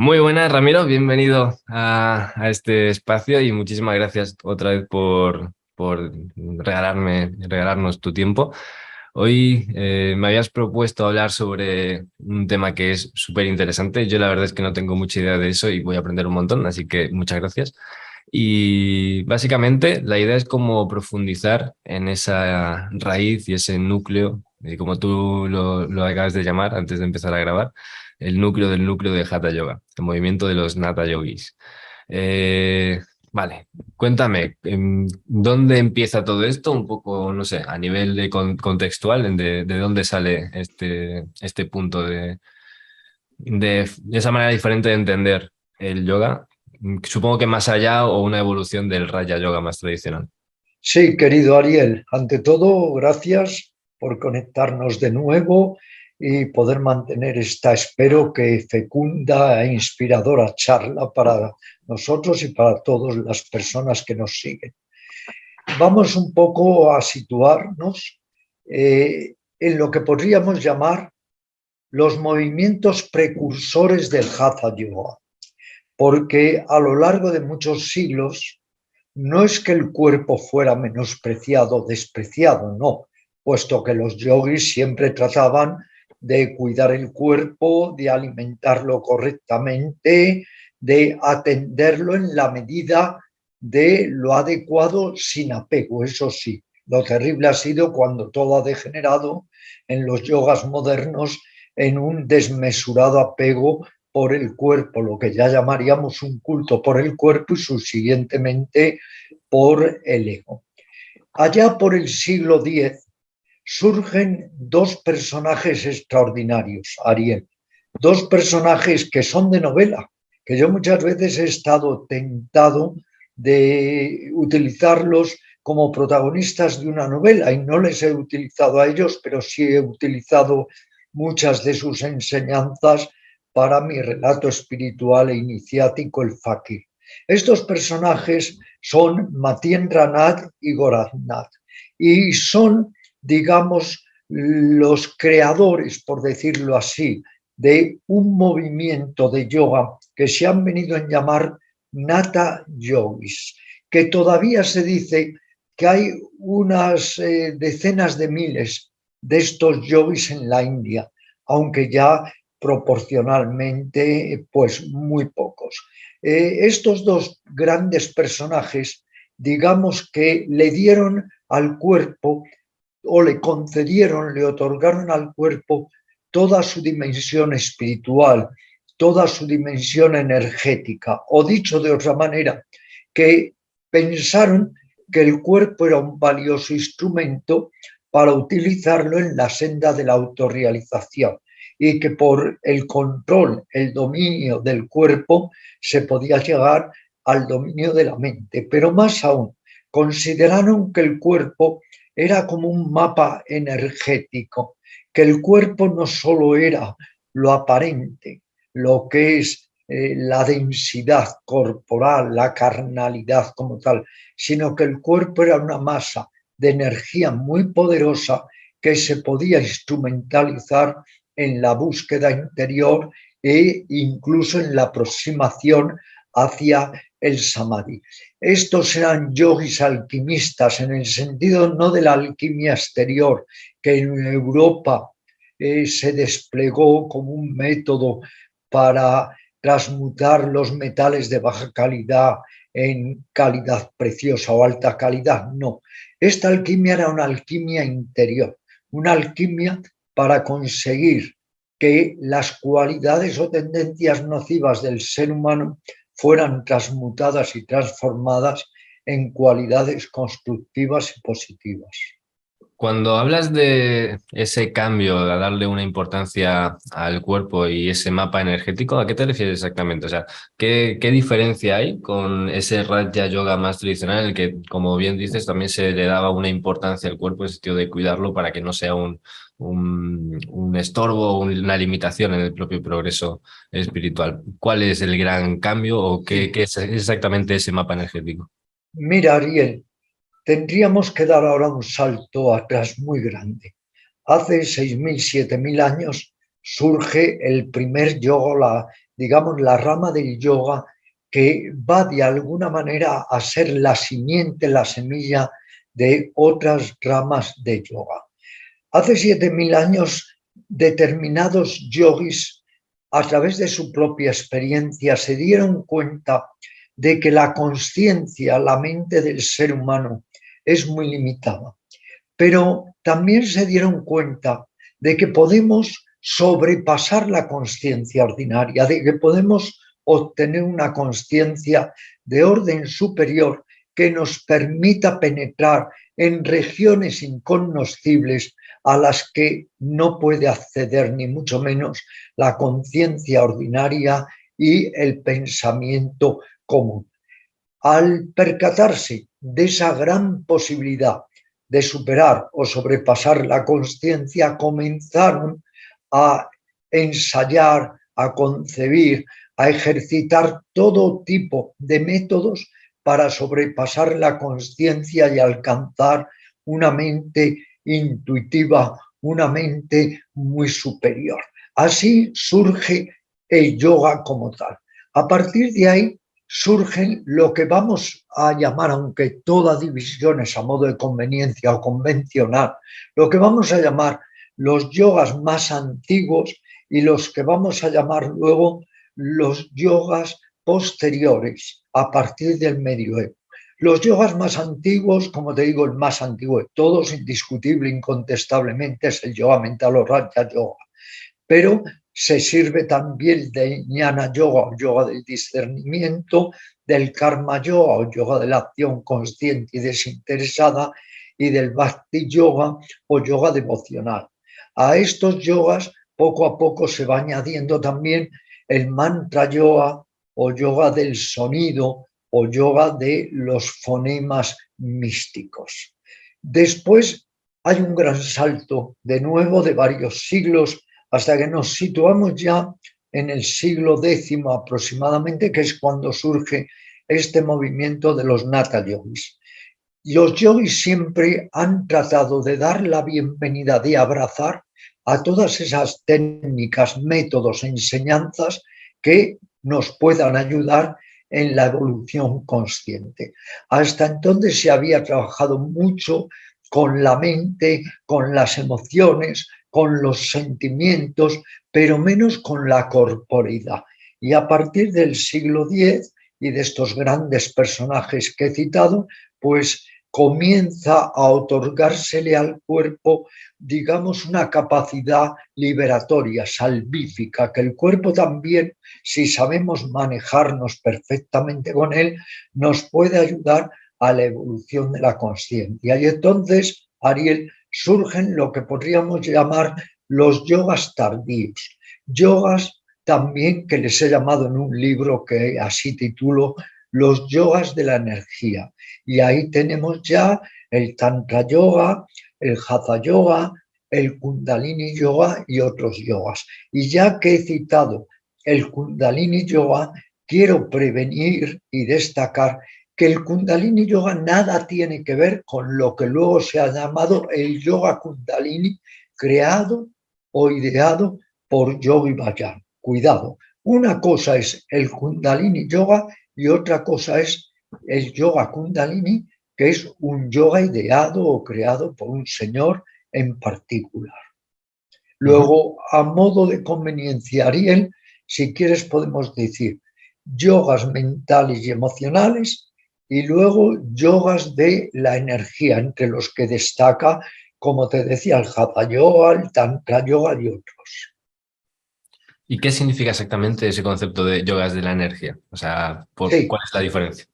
Muy buenas, Ramiro. Bienvenido a este espacio y muchísimas gracias otra vez por regalarnos tu tiempo. Hoy me habías propuesto hablar sobre un tema que es súper interesante. Yo la verdad es que no tengo mucha idea de eso y voy a aprender un montón, así que muchas gracias. Y básicamente la idea es como profundizar en esa raíz y ese núcleo, como tú lo acabas de llamar antes de empezar a grabar, el núcleo del núcleo de Hatha Yoga, el movimiento de los Nata Yogis. Eh, vale, cuéntame, ¿dónde empieza todo esto? Un poco, no sé, a nivel de contextual, de dónde sale este punto de esa manera diferente de entender el yoga. Supongo que más allá o una evolución del Raja Yoga más tradicional. Sí, querido Ariel, ante todo, gracias por conectarnos de nuevo y poder mantener esta, espero que fecunda e inspiradora charla para nosotros y para todas las personas que nos siguen. Vamos un poco a situarnos en lo que podríamos llamar los movimientos precursores del Hatha Yoga, porque a lo largo de muchos siglos no es que el cuerpo fuera menospreciado o despreciado, no, puesto que los yogis siempre trataban de cuidar el cuerpo, de alimentarlo correctamente, de atenderlo en la medida de lo adecuado sin apego, eso sí. Lo terrible ha sido cuando todo ha degenerado en los yogas modernos en un desmesurado apego por el cuerpo, lo que ya llamaríamos un culto por el cuerpo y subsiguientemente por el ego. Allá por el siglo X surgen dos personajes extraordinarios, Ariel, dos personajes que son de novela, que yo muchas veces he estado tentado de utilizarlos como protagonistas de una novela y no les he utilizado a ellos, pero sí he utilizado muchas de sus enseñanzas para mi relato espiritual e iniciático, el Fakir. Estos personajes son Matiendra Nath y Gorakhnath y son, digamos, los creadores, por decirlo así, de un movimiento de yoga que se han venido a llamar Nata Yogis, que todavía se dice que hay unas decenas de miles de estos yogis en la India, aunque ya proporcionalmente pues muy pocos. Estos dos grandes personajes, digamos que le dieron al cuerpo o le concedieron, le otorgaron al cuerpo toda su dimensión espiritual, toda su dimensión energética, o dicho de otra manera, que pensaron que el cuerpo era un valioso instrumento para utilizarlo en la senda de la autorrealización y que por el control, el dominio del cuerpo se podía llegar al dominio de la mente. Pero más aún, consideraron que el cuerpo era como un mapa energético, que el cuerpo no solo era lo aparente, lo que es la densidad corporal, la carnalidad como tal, sino que el cuerpo era una masa de energía muy poderosa que se podía instrumentalizar en la búsqueda interior e incluso en la aproximación hacia el samadhi. Estos eran yogis alquimistas en el sentido no de la alquimia exterior, que en Europa se desplegó como un método para transmutar los metales de baja calidad en calidad preciosa o alta calidad. No, esta alquimia era una alquimia interior, una alquimia para conseguir que las cualidades o tendencias nocivas del ser humano fueran transmutadas y transformadas en cualidades constructivas y positivas. Cuando hablas de ese cambio, de darle una importancia al cuerpo y ese mapa energético, ¿a qué te refieres exactamente? O sea, ¿qué diferencia hay con ese Raja Yoga más tradicional en el que, como bien dices, también se le daba una importancia al cuerpo en el sentido de cuidarlo para que no sea un estorbo o una limitación en el propio progreso espiritual? ¿Cuál es el gran cambio o qué es exactamente ese mapa energético? Mira, Ariel, tendríamos que dar ahora un salto atrás muy grande. Hace 6.000, 7.000 años surge el primer yoga digamos, la rama del yoga que va de alguna manera a ser la simiente, la semilla de otras ramas de yoga. Hace 7.000 años, determinados yogis, a través de su propia experiencia, se dieron cuenta de que la consciencia, la mente del ser humano, es muy limitada. Pero también se dieron cuenta de que podemos sobrepasar la consciencia ordinaria, de que podemos obtener una consciencia de orden superior que nos permita penetrar en regiones incognoscibles a las que no puede acceder ni mucho menos la conciencia ordinaria y el pensamiento común. Al percatarse de esa gran posibilidad de superar o sobrepasar la consciencia, comenzaron a ensayar, a concebir, a ejercitar todo tipo de métodos para sobrepasar la consciencia y alcanzar una mente intuitiva, una mente muy superior. Así surge el yoga como tal. A partir de ahí surgen lo que vamos a llamar, aunque toda división es a modo de conveniencia o convencional, lo que vamos a llamar los yogas más antiguos y los que vamos a llamar luego los yogas posteriores a partir del medioevo. Los yogas más antiguos, como te digo, el más antiguo de todos, indiscutible, incontestablemente, es el yoga mental o Raja Yoga. Pero se sirve también del Jnana Yoga o yoga del discernimiento, del Karma Yoga o yoga de la acción consciente y desinteresada, y del Bhakti Yoga o yoga devocional. A estos yogas poco a poco se va añadiendo también el Mantra Yoga o yoga del sonido o yoga de los fonemas místicos. Después hay un gran salto de nuevo de varios siglos hasta que nos situamos ya en el siglo X aproximadamente, que es cuando surge este movimiento de los Natha Yogis. Los yogis siempre han tratado de dar la bienvenida, de abrazar a todas esas técnicas, métodos, enseñanzas que nos puedan ayudar en la evolución consciente. Hasta entonces se había trabajado mucho con la mente, con las emociones, con los sentimientos, pero menos con la corporeidad. Y a partir del siglo X y de estos grandes personajes que he citado, pues comienza a otorgársele al cuerpo, digamos, una capacidad liberatoria, salvífica, que el cuerpo también, si sabemos manejarnos perfectamente con él, nos puede ayudar a la evolución de la consciencia. Y entonces, Ariel, surgen lo que podríamos llamar los yogas tardíos. Yogas también que les he llamado en un libro que así titulo Los yogas de la energía. Y ahí tenemos ya el Tantra Yoga, el Hatha Yoga, el Kundalini Yoga y otros yogas. Y ya que he citado el Kundalini Yoga, quiero prevenir y destacar que el Kundalini Yoga nada tiene que ver con lo que luego se ha llamado el Yoga Kundalini, creado o ideado por Yogi Bhajan. Cuidado, una cosa es el Kundalini Yoga y otra cosa es el Yoga Kundalini, que es un yoga ideado o creado por un señor en particular. Luego, a modo de conveniencia, Ariel, si quieres podemos decir yogas mentales y emocionales y luego yogas de la energía, entre los que destaca, como te decía, el Hatha Yoga, el Tantra Yoga y otros. ¿Y qué significa exactamente ese concepto de yogas de la energía? O sea, Sí, ¿cuál es la diferencia?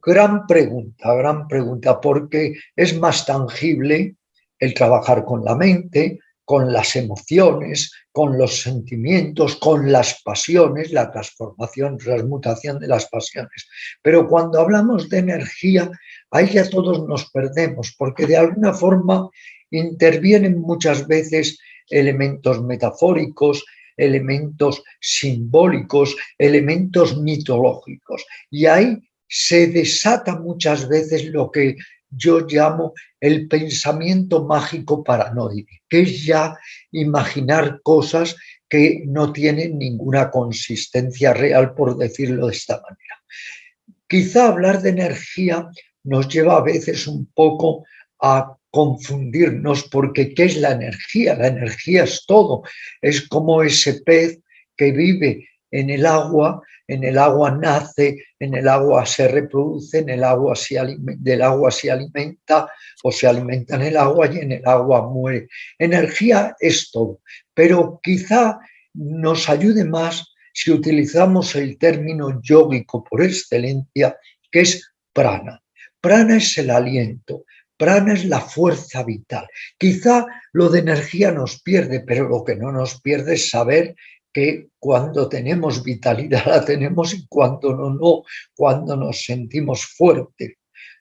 gran pregunta, porque es más tangible el trabajar con la mente, con las emociones, con los sentimientos, con las pasiones, la transformación, transmutación de las pasiones. Pero cuando hablamos de energía, ahí ya todos nos perdemos, porque de alguna forma intervienen muchas veces elementos metafóricos, elementos simbólicos, elementos mitológicos. Y ahí se desata muchas veces lo que yo llamo el pensamiento mágico paranoide, que es ya imaginar cosas que no tienen ninguna consistencia real, por decirlo de esta manera. Quizá hablar de energía nos lleva a veces un poco a confundirnos, porque ¿qué es la energía? La energía es todo, es como ese pez que vive en el agua nace, en el agua se reproduce, en el agua del agua se alimenta o se alimenta en el agua y en el agua muere. Energía es todo, pero quizá nos ayude más si utilizamos el término yógico por excelencia, que es prana. Prana es el aliento, prana es la fuerza vital. Quizá lo de energía nos pierde, pero lo que no nos pierde es saber que cuando tenemos vitalidad la tenemos y cuando no, cuando nos sentimos fuertes,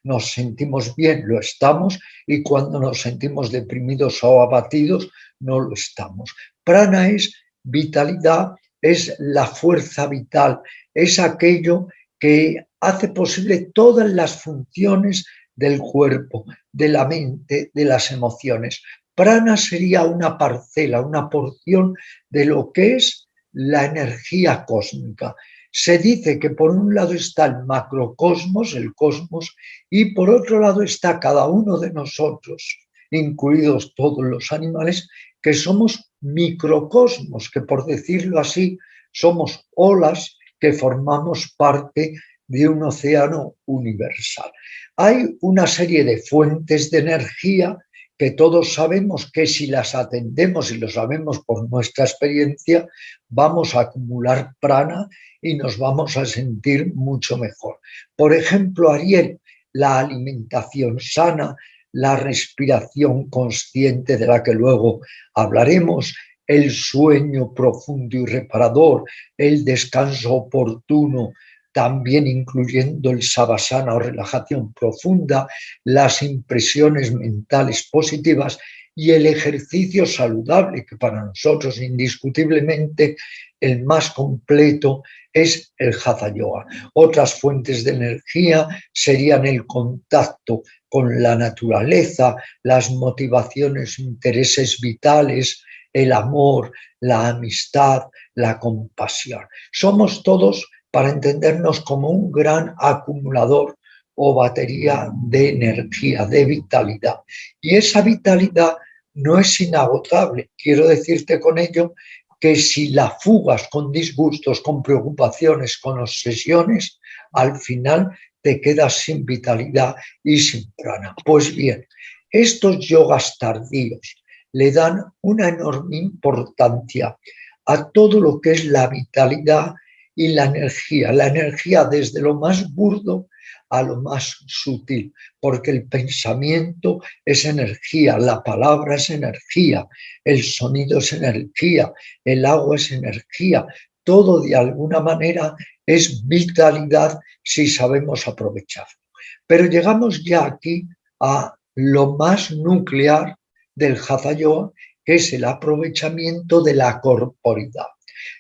nos sentimos bien, lo estamos, y cuando nos sentimos deprimidos o abatidos, no lo estamos. Prana es vitalidad, es la fuerza vital, es aquello que hace posible todas las funciones del cuerpo, de la mente, de las emociones. Prana sería una parcela, una porción de lo que es la energía cósmica. Se dice que por un lado está el macrocosmos, el cosmos, y por otro lado está cada uno de nosotros, incluidos todos los animales, que somos microcosmos, que por decirlo así, somos olas que formamos parte de un océano universal. Hay una serie de fuentes de energía que todos sabemos que si las atendemos y lo sabemos por nuestra experiencia, vamos a acumular prana y nos vamos a sentir mucho mejor. Por ejemplo, Ariel, la alimentación sana, la respiración consciente de la que luego hablaremos, el sueño profundo y reparador, el descanso oportuno, también incluyendo el savasana o relajación profunda, las impresiones mentales positivas y el ejercicio saludable, que para nosotros indiscutiblemente el más completo es el Hatha Yoga. Otras fuentes de energía serían el contacto con la naturaleza, las motivaciones, intereses vitales, el amor, la amistad, la compasión. Somos todos, para entendernos, como un gran acumulador o batería de energía, de vitalidad. Y esa vitalidad no es inagotable. Quiero decirte con ello que si la fugas con disgustos, con preocupaciones, con obsesiones, al final te quedas sin vitalidad y sin prana. Pues bien, estos yogas tardíos le dan una enorme importancia a todo lo que es la vitalidad y la energía desde lo más burdo a lo más sutil, porque el pensamiento es energía, la palabra es energía, el sonido es energía, el agua es energía, todo de alguna manera es vitalidad si sabemos aprovecharlo. Pero llegamos ya aquí a lo más nuclear del Hatha Yoga, que es el aprovechamiento de la corporidad.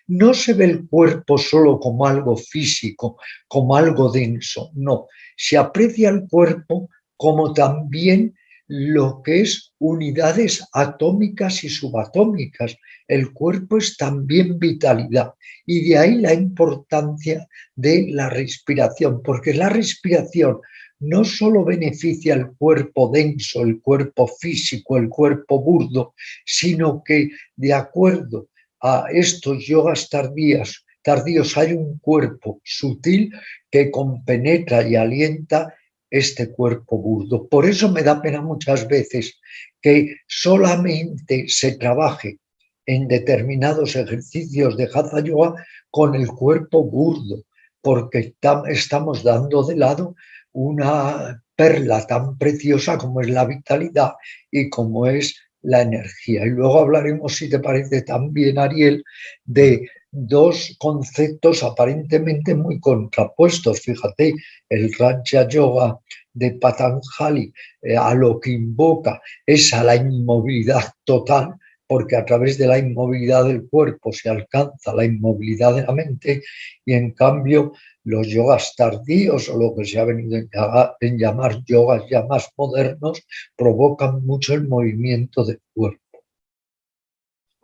No se ve el cuerpo solo como algo físico, como algo denso, no. Se aprecia el cuerpo como también lo que es unidades atómicas y subatómicas. El cuerpo es también vitalidad y de ahí la importancia de la respiración, porque la respiración no solo beneficia el cuerpo denso, el cuerpo físico, el cuerpo burdo, sino que de acuerdo a estos yogas tardíos hay un cuerpo sutil que compenetra y alienta este cuerpo burdo. Por eso me da pena muchas veces que solamente se trabaje en determinados ejercicios de Hatha Yoga con el cuerpo burdo, porque estamos dando de lado una perla tan preciosa como es la vitalidad y como es la energía. Y luego hablaremos, si te parece también, Ariel, de dos conceptos aparentemente muy contrapuestos. Fíjate, el Raja Yoga de Patanjali a lo que invoca es a la inmovilidad total, porque a través de la inmovilidad del cuerpo se alcanza la inmovilidad de la mente, y en cambio los yogas tardíos, o lo que se ha venido en llamar yogas ya más modernos, provocan mucho el movimiento del cuerpo.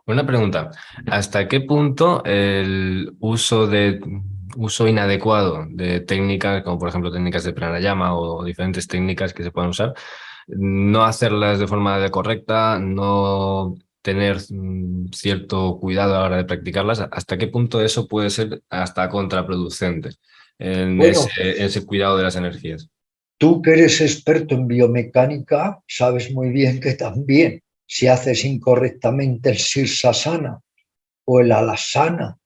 Una pregunta. ¿Hasta qué punto el uso inadecuado de técnicas, como por ejemplo técnicas de pranayama o diferentes técnicas que se puedan usar, no hacerlas de forma correcta, no tener cierto cuidado a la hora de practicarlas, hasta qué punto eso puede ser hasta contraproducente Bueno, en ese cuidado de las energías? tú que eres experto en biomecánica, sabes muy bien que también si haces incorrectamente el sirsasana o el alasana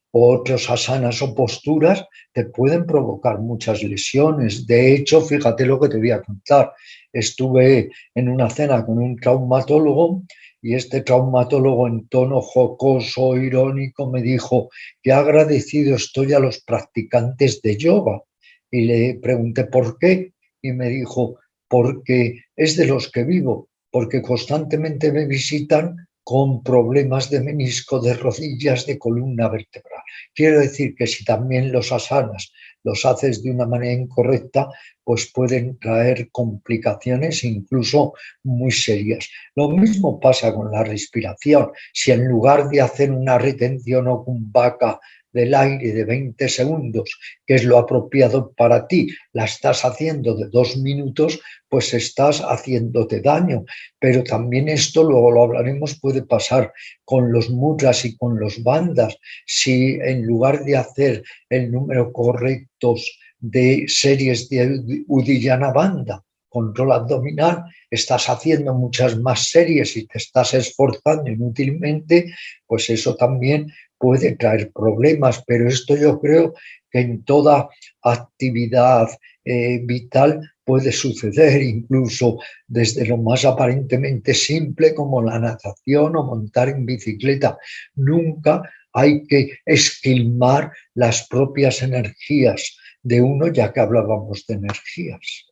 o otros asanas o posturas, te pueden provocar muchas lesiones. De hecho, fíjate lo que te voy a contar. Estuve en una cena con un traumatólogo y este traumatólogo en tono jocoso, irónico, me dijo que agradecido estoy a los practicantes de yoga. Y le pregunté por qué y me dijo, porque es de los que vivo, porque constantemente me visitan con problemas de menisco, de rodillas, de columna vertebral. Quiero decir que si también los asanas los haces de una manera incorrecta, pues pueden traer complicaciones incluso muy serias. Lo mismo pasa con la respiración. Si en lugar de hacer una retención o vaca del aire de 20 segundos, que es lo apropiado para ti, la estás haciendo de 2 minutos, pues estás haciéndote daño. Pero también esto, luego lo hablaremos, puede pasar con los mudras y con los bandas. Si en lugar de hacer el número correcto de series de Uddiyana Banda, control abdominal, estás haciendo muchas más series y te estás esforzando inútilmente, pues eso también puede traer problemas. Pero esto yo creo que en toda actividad vital puede suceder, incluso desde lo más aparentemente simple como la natación o montar en bicicleta. Nunca hay que esquilmar las propias energías de uno, ya que hablábamos de energías.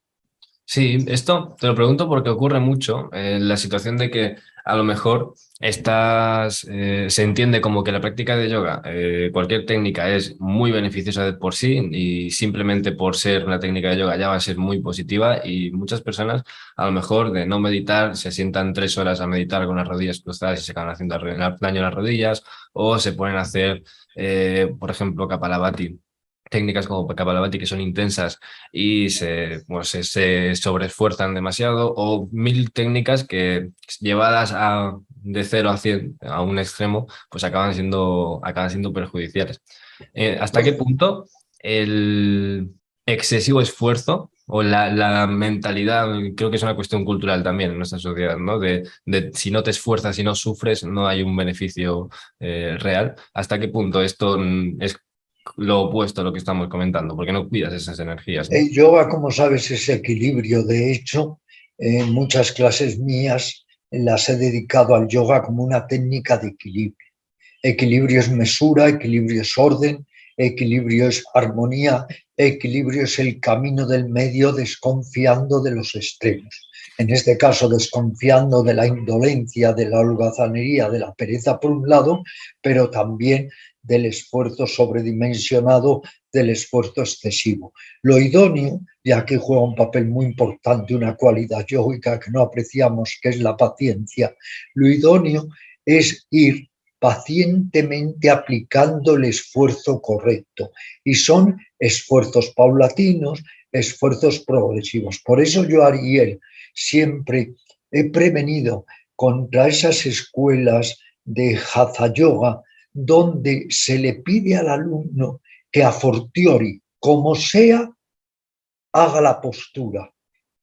Sí, esto te lo pregunto porque ocurre mucho en la situación de que a lo mejor se entiende como que la práctica de yoga, cualquier técnica es muy beneficiosa de por sí y simplemente por ser una técnica de yoga ya va a ser muy positiva y muchas personas a lo mejor de no meditar se sientan 3 horas a meditar con las rodillas cruzadas y se acaban haciendo daño a las rodillas o se ponen a hacer, por ejemplo, Kapalabhati. Técnicas como Kapalabhati que son intensas y se sobreesfuerzan demasiado, o mil técnicas que llevadas de 0 a 100 a un extremo, pues acaban siendo perjudiciales. ¿Hasta qué punto el excesivo esfuerzo o la mentalidad, creo que es una cuestión cultural también en nuestra sociedad, ¿no? De si no te esfuerzas, si no sufres, no hay un beneficio real. ¿Hasta qué punto esto es lo opuesto a lo que estamos comentando? Porque no cuidas esas energías, ¿no? El yoga, como sabes, es equilibrio. De hecho, en muchas clases mías las he dedicado al yoga como una técnica de equilibrio. Equilibrio es mesura, equilibrio es orden, equilibrio es armonía, equilibrio es el camino del medio desconfiando de los extremos. En este caso, desconfiando de la indolencia, de la holgazanería, de la pereza por un lado, pero también del esfuerzo sobredimensionado, del esfuerzo excesivo. Lo idóneo, y aquí juega un papel muy importante una cualidad yógica que no apreciamos, que es la paciencia, lo idóneo es ir pacientemente aplicando el esfuerzo correcto. Y son esfuerzos paulatinos, esfuerzos progresivos. Por eso yo, Ariel, siempre he prevenido contra esas escuelas de Hatha Yoga donde se le pide al alumno que a fortiori, como sea, haga la postura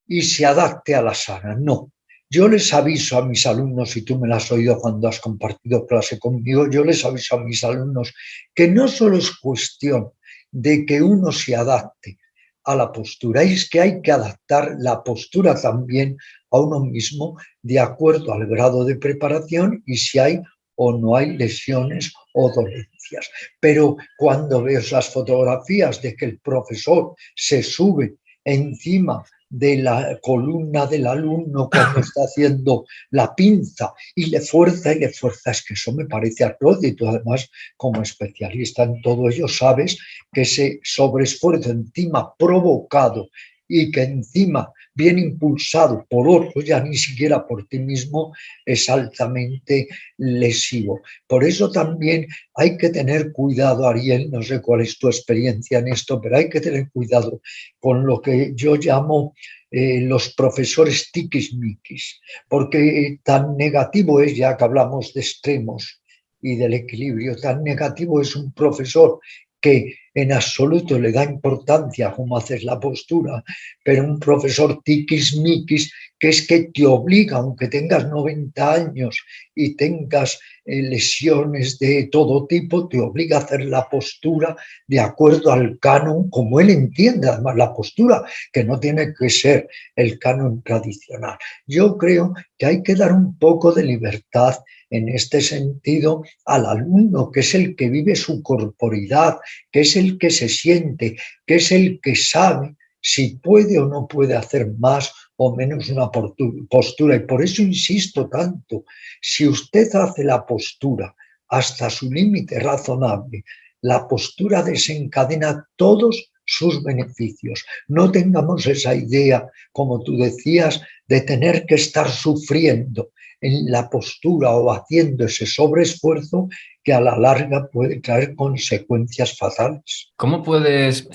y se adapte a la sana. No. Yo les aviso a mis alumnos, y tú me lo has oído cuando has compartido clase conmigo, yo les aviso a mis alumnos que no solo es cuestión de que uno se adapte a la postura, es que hay que adaptar la postura también a uno mismo de acuerdo al grado de preparación y si hay o no hay lesiones o dolencias. Pero cuando veo las fotografías de que el profesor se sube encima de la columna del alumno cuando está haciendo la pinza y le fuerza, es que eso me parece atroz y tú además como especialista en todo ello sabes que ese sobreesfuerzo encima provocado y que encima viene impulsado por otro, ya ni siquiera por ti mismo, es altamente lesivo. Por eso también hay que tener cuidado, Ariel, no sé cuál es tu experiencia en esto, pero hay que tener cuidado con lo que yo llamo los profesores tiquismiquis, porque tan negativo es, ya que hablamos de extremos y del equilibrio, tan negativo es un profesor que en absoluto le da importancia a cómo haces la postura, pero un profesor tiquismiquis que es que te obliga, aunque tengas 90 años y tengas lesiones de todo tipo, te obliga a hacer la postura de acuerdo al canon, como él entiende además la postura, que no tiene que ser el canon tradicional. Yo creo que hay que dar un poco de libertad en este sentido al alumno, que es el que vive su corporidad, que es el que se siente, que es el que sabe si puede o no puede hacer más o menos una postura. Y por eso insisto tanto, si usted hace la postura hasta su límite razonable, la postura desencadena todos sus beneficios. No tengamos esa idea, como tú decías, de tener que estar sufriendo en la postura o haciendo ese sobreesfuerzo que a la larga puede traer consecuencias fatales. ¿Cómo puedes,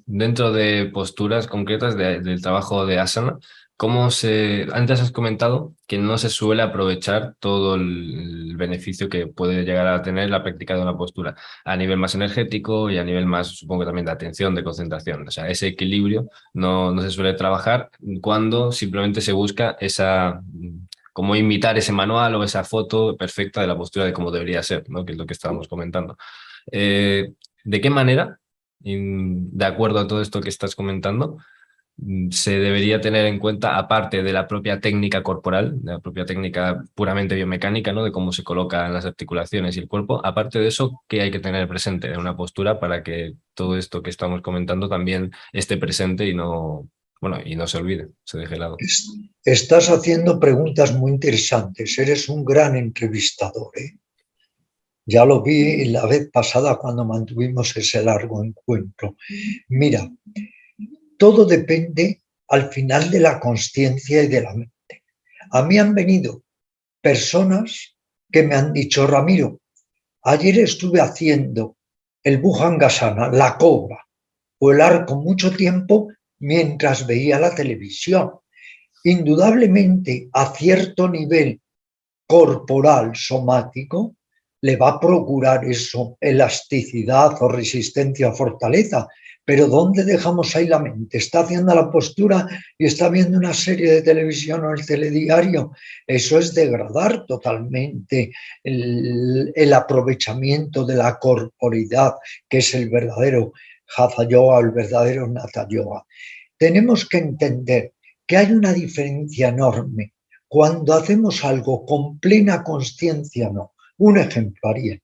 dentro de posturas concretas del trabajo de asana, antes has comentado que no se suele aprovechar todo el beneficio que puede llegar a tener la práctica de una postura a nivel más energético y a nivel más, supongo que también de atención, de concentración? O sea, ese equilibrio no se suele trabajar cuando simplemente se busca como imitar ese manual o esa foto perfecta de la postura de cómo debería ser, ¿no? Que es lo que estábamos comentando. Eh, ¿De qué manera, de acuerdo a todo esto que estás comentando, se debería tener en cuenta, aparte de la propia técnica corporal, de la propia técnica puramente biomecánica, ¿no? De cómo se colocan las articulaciones y el cuerpo, aparte de eso, qué hay que tener presente en una postura para que todo esto que estamos comentando también esté presente y no se olvide, se deje de lado? Estás haciendo preguntas muy interesantes. Eres un gran entrevistador, ¿eh? Ya lo vi la vez pasada cuando mantuvimos ese largo encuentro. Mira, todo depende al final de la conciencia y de la mente. A mí han venido personas que me han dicho, Ramiro, ayer estuve haciendo el Bhujangasana, la cobra, o el arco mucho tiempo mientras veía la televisión. Indudablemente, a cierto nivel corporal somático, le va a procurar eso, elasticidad o resistencia o fortaleza. Pero ¿dónde dejamos ahí la mente? Está haciendo la postura y está viendo una serie de televisión o el telediario. Eso es degradar totalmente el aprovechamiento de la corporidad, que es el verdadero Hatha Yoga, el verdadero Natha Yoga. Tenemos que entender que hay una diferencia enorme cuando hacemos algo con plena conciencia. No. Un ejemplo, Ariel.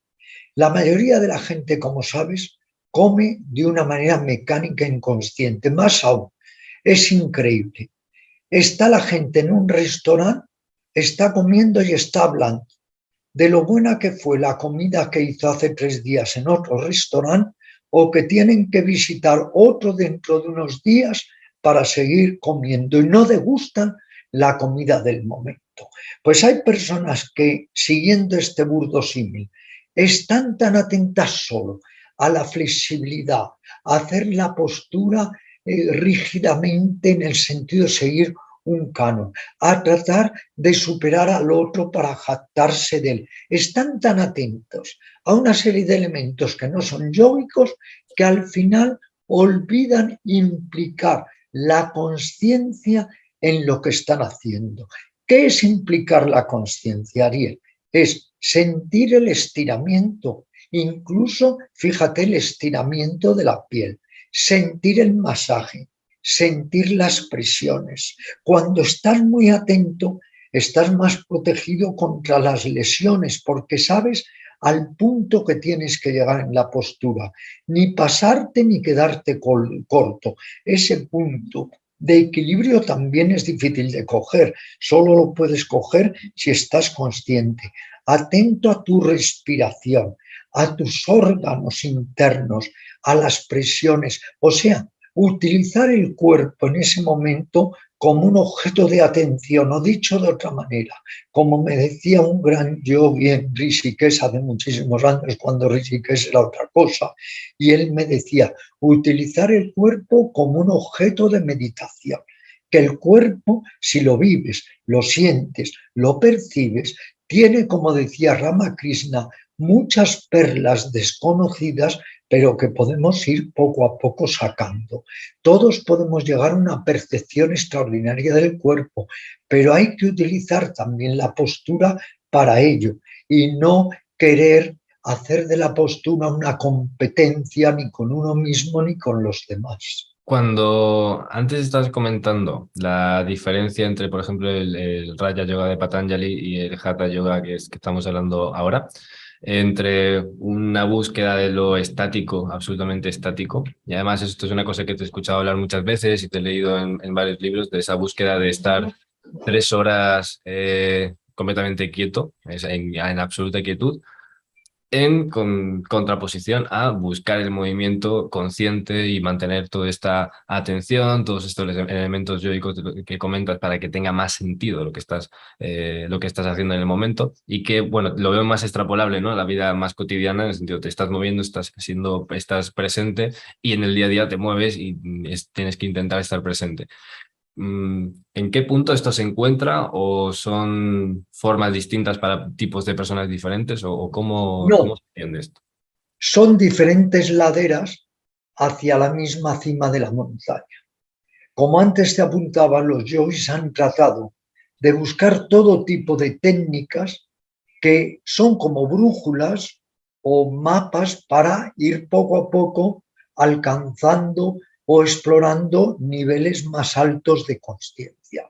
La mayoría de la gente, como sabes, come de una manera mecánica inconsciente. Más aún, es increíble. Está la gente en un restaurante, está comiendo y está hablando de lo buena que fue la comida que hizo hace 3 días en otro restaurante, o que tienen que visitar otro dentro de unos días para seguir comiendo y no degustan la comida del momento. Pues hay personas que, siguiendo este burdo símil, están tan atentas solo a la flexibilidad, a hacer la postura rígidamente en el sentido de seguir un canon, a tratar de superar al otro para jactarse de él. Están tan atentos a una serie de elementos que no son yógicos que al final olvidan implicar la conciencia en lo que están haciendo. ¿Qué es implicar la conciencia, Ariel? Es sentir el estiramiento, incluso, fíjate, el estiramiento de la piel, sentir el masaje, sentir las presiones. Cuando estás muy atento, estás más protegido contra las lesiones, porque sabes al punto que tienes que llegar en la postura, ni pasarte ni quedarte corto. Ese punto de equilibrio también es difícil de coger, solo lo puedes coger si estás consciente, atento a tu respiración, a tus órganos internos, a las presiones. O sea, utilizar el cuerpo en ese momento como un objeto de atención, o dicho de otra manera, como me decía un gran yogi en Rishikesh hace muchísimos años, cuando Rishikesh era otra cosa, y él me decía, utilizar el cuerpo como un objeto de meditación, que el cuerpo, si lo vives, lo sientes, lo percibes, tiene, como decía Ramakrishna, muchas perlas desconocidas, pero que podemos ir poco a poco sacando. Todos podemos llegar a una percepción extraordinaria del cuerpo, pero hay que utilizar también la postura para ello y no querer hacer de la postura una competencia ni con uno mismo ni con los demás. Cuando antes estabas comentando la diferencia entre, por ejemplo, el Raja Yoga de Patanjali y el Hatha Yoga que estamos hablando ahora, entre una búsqueda de lo estático, absolutamente estático, y además esto es una cosa que te he escuchado hablar muchas veces y te he leído en varios libros, de esa búsqueda de estar 3 horas completamente quieto, en absoluta quietud, en contraposición a buscar el movimiento consciente y mantener toda esta atención, todos estos elementos yoicos que comentas para que tenga más sentido lo que estás haciendo en el momento y que, bueno, lo veo más extrapolable, ¿no? La vida más cotidiana, en el sentido, te estás moviendo, estás presente y en el día a día te mueves y tienes que intentar estar presente. ¿En qué punto esto se encuentra o son formas distintas para tipos de personas diferentes o cómo No, se entiende esto? son diferentes laderas hacia la misma cima de la montaña. Como antes te apuntaba, los yogis han tratado de buscar todo tipo de técnicas que son como brújulas o mapas para ir poco a poco alcanzando o explorando niveles más altos de consciencia.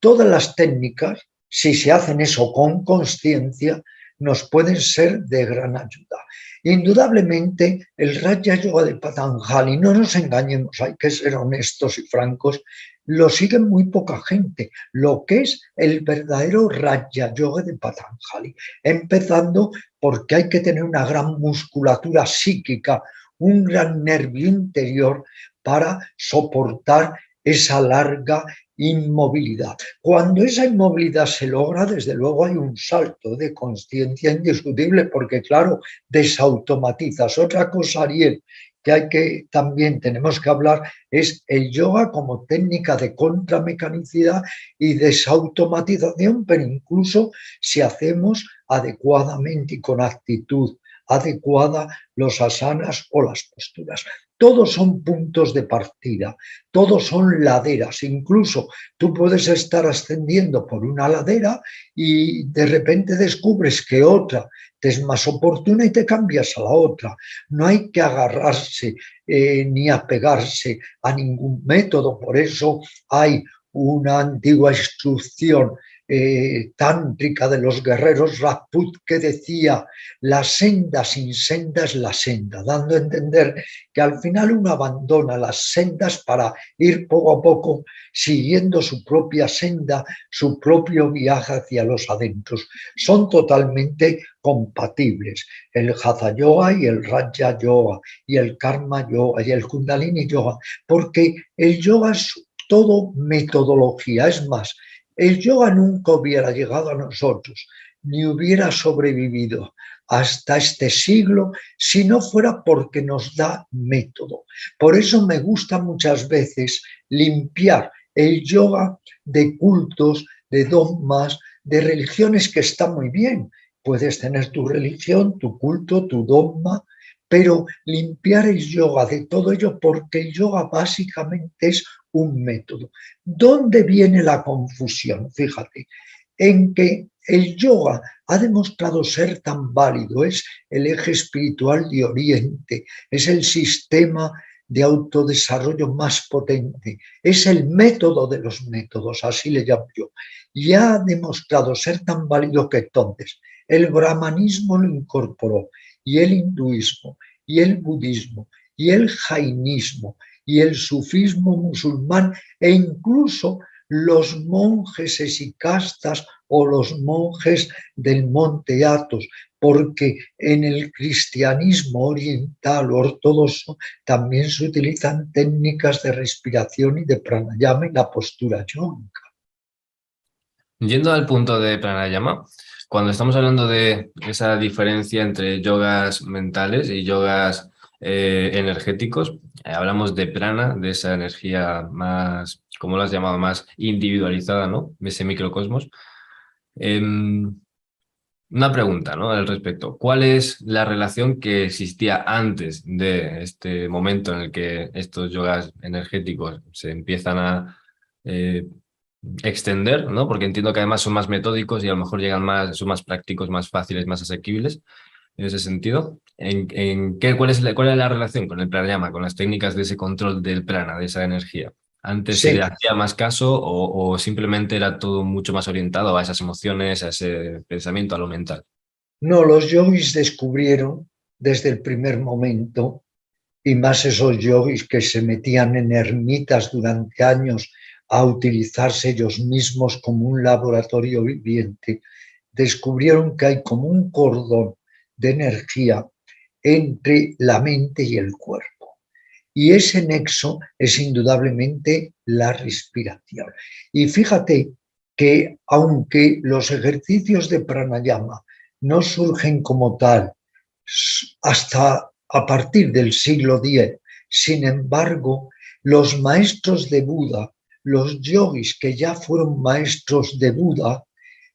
Todas las técnicas, si se hacen eso con consciencia, nos pueden ser de gran ayuda. Indudablemente, el Raja Yoga de Patanjali, no nos engañemos, hay que ser honestos y francos, lo sigue muy poca gente, lo que es el verdadero Raja Yoga de Patanjali, empezando porque hay que tener una gran musculatura psíquica, un gran nervio interior para soportar esa larga inmovilidad. Cuando esa inmovilidad se logra, desde luego hay un salto de conciencia indiscutible, porque claro, desautomatizas. Otra cosa, Ariel, que hay que también tenemos que hablar es el yoga como técnica de contramecanicidad y desautomatización, pero incluso si hacemos adecuadamente y con actitud adecuada los asanas o las posturas. Todos son puntos de partida, todos son laderas, incluso tú puedes estar ascendiendo por una ladera y de repente descubres que otra te es más oportuna y te cambias a la otra. No hay que agarrarse ni apegarse a ningún método, por eso hay una antigua instrucción tántrica de los guerreros Rajput que decía la senda sin senda es la senda, dando a entender que al final uno abandona las sendas para ir poco a poco siguiendo su propia senda, su propio viaje hacia los adentros. Son totalmente compatibles el Hatha Yoga y el Raja Yoga y el Karma Yoga y el Kundalini Yoga, porque el yoga es todo metodología. Es más, el yoga nunca hubiera llegado a nosotros, ni hubiera sobrevivido hasta este siglo si no fuera porque nos da método. Por eso me gusta muchas veces limpiar el yoga de cultos, de dogmas, de religiones, que está muy bien. Puedes tener tu religión, tu culto, tu dogma, pero limpiar el yoga de todo ello, porque el yoga básicamente es un método. ¿Dónde viene la confusión? Fíjate, en que el yoga ha demostrado ser tan válido, es el eje espiritual de Oriente, es el sistema de autodesarrollo más potente, es el método de los métodos, así le llamo yo, y ha demostrado ser tan válido que entonces el brahmanismo lo incorporó, y el hinduismo, y el budismo, y el jainismo, y el sufismo musulmán, e incluso los monjes esicastas o los monjes del monte Athos, porque en el cristianismo oriental ortodoxo también se utilizan técnicas de respiración y de pranayama en la postura yógica. Yendo al punto de pranayama, cuando estamos hablando de esa diferencia entre yogas mentales y yogas energéticos, hablamos de prana, de esa energía más, como lo has llamado, más individualizada, ¿no? De ese microcosmos. Una pregunta, ¿no? Al respecto. ¿Cuál es la relación que existía antes de este momento en el que estos yogas energéticos se empiezan a eh, extender, ¿no? Porque entiendo que además son más metódicos y a lo mejor llegan más, son más prácticos, más fáciles, más asequibles en ese sentido. ¿Cuál es la relación con el pranayama, con las técnicas de ese control del prana, de esa energía? ¿Antes se le Sí, hacía más caso o simplemente era todo mucho más orientado a esas emociones, a ese pensamiento, a lo mental? no, los yogis descubrieron desde el primer momento, y más esos yogis que se metían en ermitas durante años a utilizarse ellos mismos como un laboratorio viviente, descubrieron que hay como un cordón de energía entre la mente y el cuerpo. Y ese nexo es indudablemente la respiración. Y fíjate que aunque los ejercicios de pranayama no surgen como tal hasta a partir del siglo X, sin embargo, los maestros de Buda, los yogis que ya fueron maestros de Buda,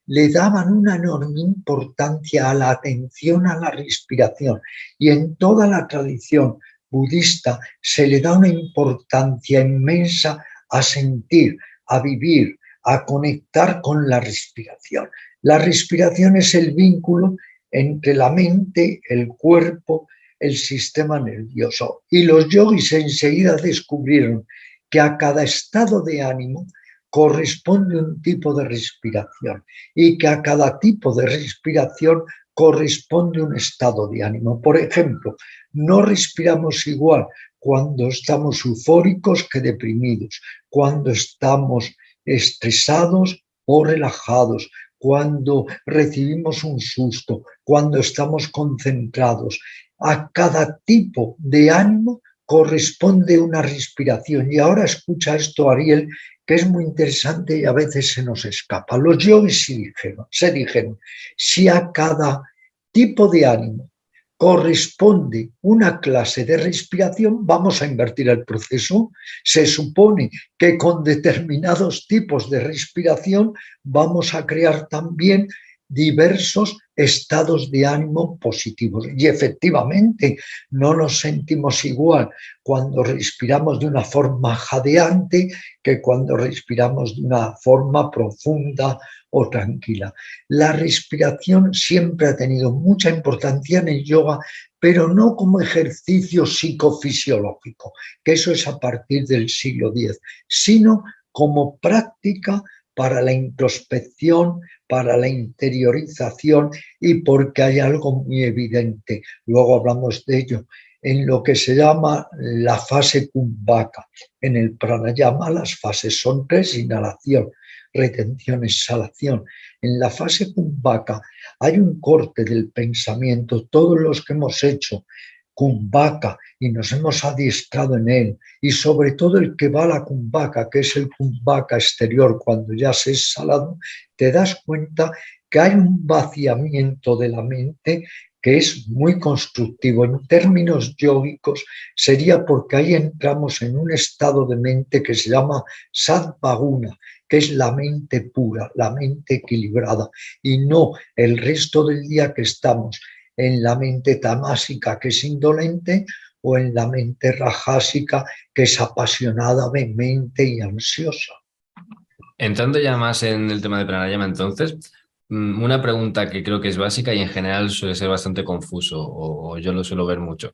le daban una enorme importancia a la atención a la respiración, y en toda la tradición budista se le da una importancia inmensa a sentir, a vivir, a conectar con la respiración. La respiración es el vínculo entre la mente, el cuerpo, el sistema nervioso. Y los yogis enseguida descubrieron que a cada estado de ánimo corresponde un tipo de respiración y que a cada tipo de respiración corresponde un estado de ánimo. Por ejemplo, no respiramos igual cuando estamos eufóricos que deprimidos, cuando estamos estresados o relajados, cuando recibimos un susto, cuando estamos concentrados. A cada tipo de ánimo corresponde una respiración. Y ahora escucha esto, Ariel, que es muy interesante y a veces se nos escapa. Los yogis se dijeron, si a cada tipo de ánimo corresponde una clase de respiración, vamos a invertir el proceso. Se supone que con determinados tipos de respiración vamos a crear también diversos estados de ánimo positivos. Y efectivamente, no nos sentimos igual cuando respiramos de una forma jadeante que cuando respiramos de una forma profunda o tranquila. La respiración siempre ha tenido mucha importancia en el yoga, pero no como ejercicio psicofisiológico, que eso es a partir del siglo X, sino como práctica para la introspección, para la interiorización y porque hay algo muy evidente, luego hablamos de ello, en lo que se llama la fase kumbhaka. En el pranayama las fases son tres: inhalación, retención, exhalación. En la fase kumbhaka hay un corte del pensamiento. Todos los que hemos hecho kumbhaka y nos hemos adiestrado en él, y sobre todo el que va a la kumbhaka, que es el kumbhaka exterior, cuando ya se es exhalado, te das cuenta que hay un vaciamiento de la mente que es muy constructivo. En términos yógicos sería porque ahí entramos en un estado de mente que se llama sadvaguna, que es la mente pura, la mente equilibrada, y no el resto del día que estamos en la mente tamásica, que es indolente, o en la mente rajásica, que es apasionada, vehemente y ansiosa. Entrando ya más en el tema de pranayama, entonces, una pregunta que creo que es básica y en general suele ser bastante confuso o yo lo suelo ver mucho.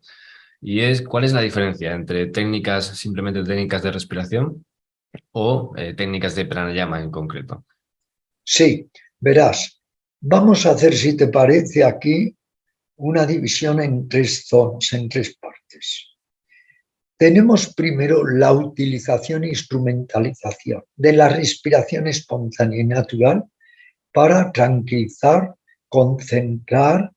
Y es, ¿cuál es la diferencia entre técnicas, simplemente técnicas de respiración o técnicas de pranayama en concreto? Sí, verás, vamos a hacer, si te parece, aquí una división en tres zonas, en tres partes. Tenemos primero la utilización e instrumentalización de la respiración espontánea y natural para tranquilizar, concentrar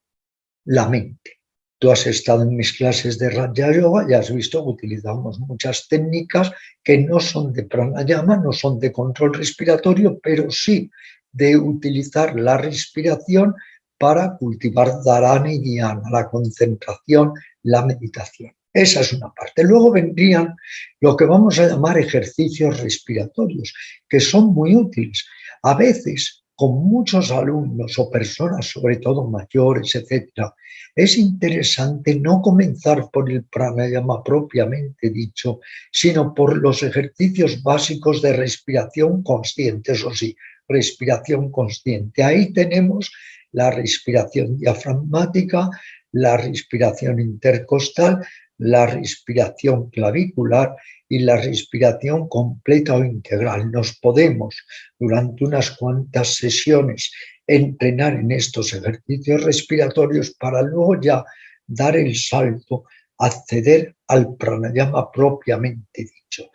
la mente. Tú has estado en mis clases de Raja Yoga y has visto que utilizamos muchas técnicas que no son de pranayama, no son de control respiratorio, pero sí de utilizar la respiración para cultivar dharana y dhyana, la concentración, la meditación. Esa es una parte. Luego vendrían lo que vamos a llamar ejercicios respiratorios, que son muy útiles. A veces, con muchos alumnos o personas, sobre todo mayores, etcétera, es interesante no comenzar por el pranayama propiamente dicho, sino por los ejercicios básicos de respiración consciente, eso sí, respiración consciente. Ahí tenemos la respiración diafragmática, la respiración intercostal, la respiración clavicular y la respiración completa o integral. Nos podemos, durante unas cuantas sesiones, entrenar en estos ejercicios respiratorios para luego ya dar el salto, acceder al pranayama propiamente dicho.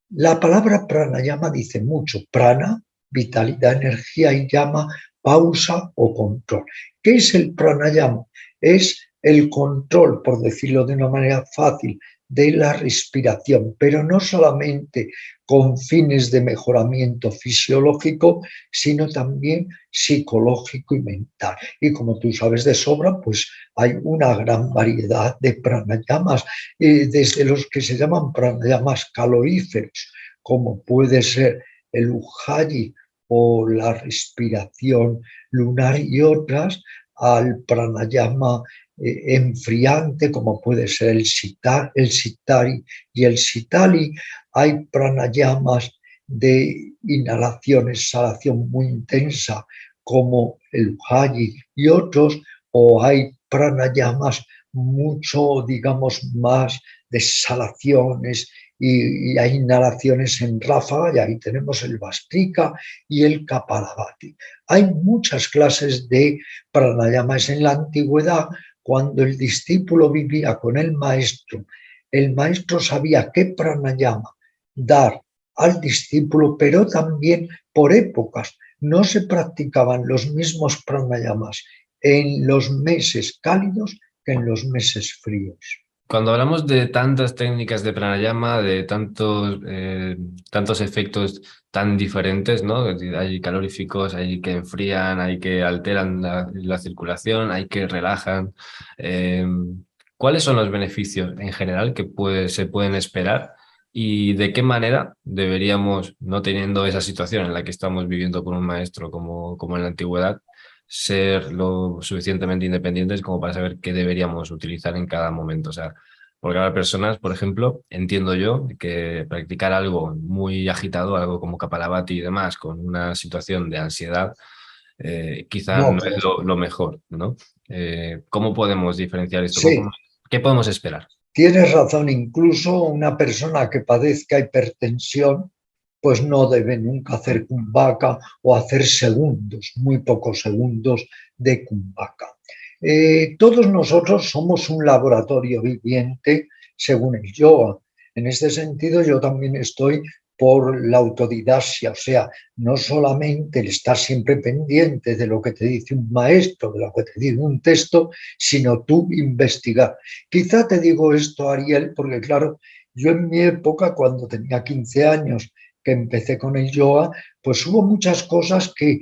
La palabra pranayama dice mucho. Prana, vitalidad, energía, y llama, pausa o control. ¿Qué es el pranayama? Es el control, por decirlo de una manera fácil, de la respiración, pero no solamente con fines de mejoramiento fisiológico, sino también psicológico y mental. Y como tú sabes de sobra, pues hay una gran variedad de pranayamas, desde los que se llaman pranayamas caloríferos, como puede ser el Ujjayi o la respiración lunar y otras, al pranayama enfriante, como puede ser el Siddhari y el Sitali. Hay pranayamas de inhalación, exhalación muy intensa, como el Ujjayi y otros, o hay pranayamas mucho, digamos, más de exhalaciones y hay inhalaciones en ráfaga, y ahí tenemos el Vastrika y el Kapalabhati. Hay muchas clases de pranayamas en la antigüedad. Cuando el discípulo vivía con el maestro sabía qué pranayama dar al discípulo, pero también por épocas. No se practicaban los mismos pranayamas en los meses cálidos que en los meses fríos. Cuando hablamos de tantas técnicas de pranayama, de tantos efectos tan diferentes, ¿no? Es decir, hay caloríficos, hay que enfrían, hay que alteran la circulación, hay que relajan. eh, ¿Cuáles son los beneficios en general que se pueden esperar y de qué manera deberíamos, no teniendo esa situación en la que estamos viviendo con un maestro como en la antigüedad, ser lo suficientemente independientes como para saber qué deberíamos utilizar en cada momento? O sea, porque habrá personas, por ejemplo, entiendo yo, que practicar algo muy agitado, algo como Kapalabhati y demás, con una situación de ansiedad, quizá No, no es lo mejor, ¿no? ¿Cómo podemos diferenciar esto? sí, ¿Qué podemos esperar? tienes razón. Incluso una persona que padezca hipertensión, pues no debe nunca hacer kumbhaka o hacer segundos, muy pocos segundos de kumbhaka. Todos nosotros somos un laboratorio viviente según el yoga. En este sentido, yo también estoy por la autodidaxia, o sea, no solamente el estar siempre pendiente de lo que te dice un maestro, de lo que te dice un texto, sino tú investigar. Quizá te digo esto, Ariel, porque claro, yo en mi época, cuando tenía 15 años, que empecé con el yoga, pues hubo muchas cosas que